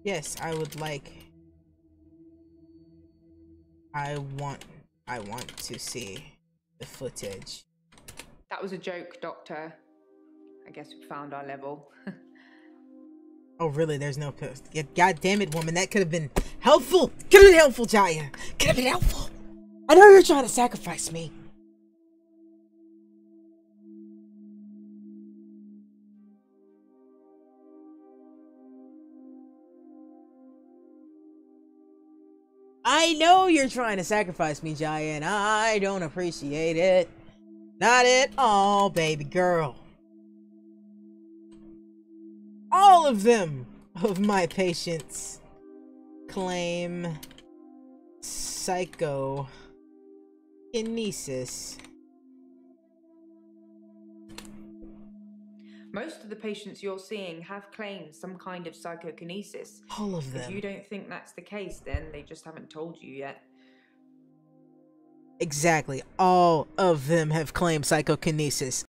Yes, I would like. I want to see the footage. That was a joke, Doctor. I guess we found our level. Oh, really? There's no post. Yeah, God damn it, woman. That could have been helpful. Could have been helpful, Jaya. Could have been helpful. I know you're trying to sacrifice me. I know you're trying to sacrifice me, Jaya, and I don't appreciate it. Not at all, baby girl. All of them of my patients claim psychokinesis. Most of the patients you're seeing have claimed some kind of psychokinesis. All of If them. you don't think that's the case, then they just haven't told you yet. Exactly. All of them have claimed psychokinesis.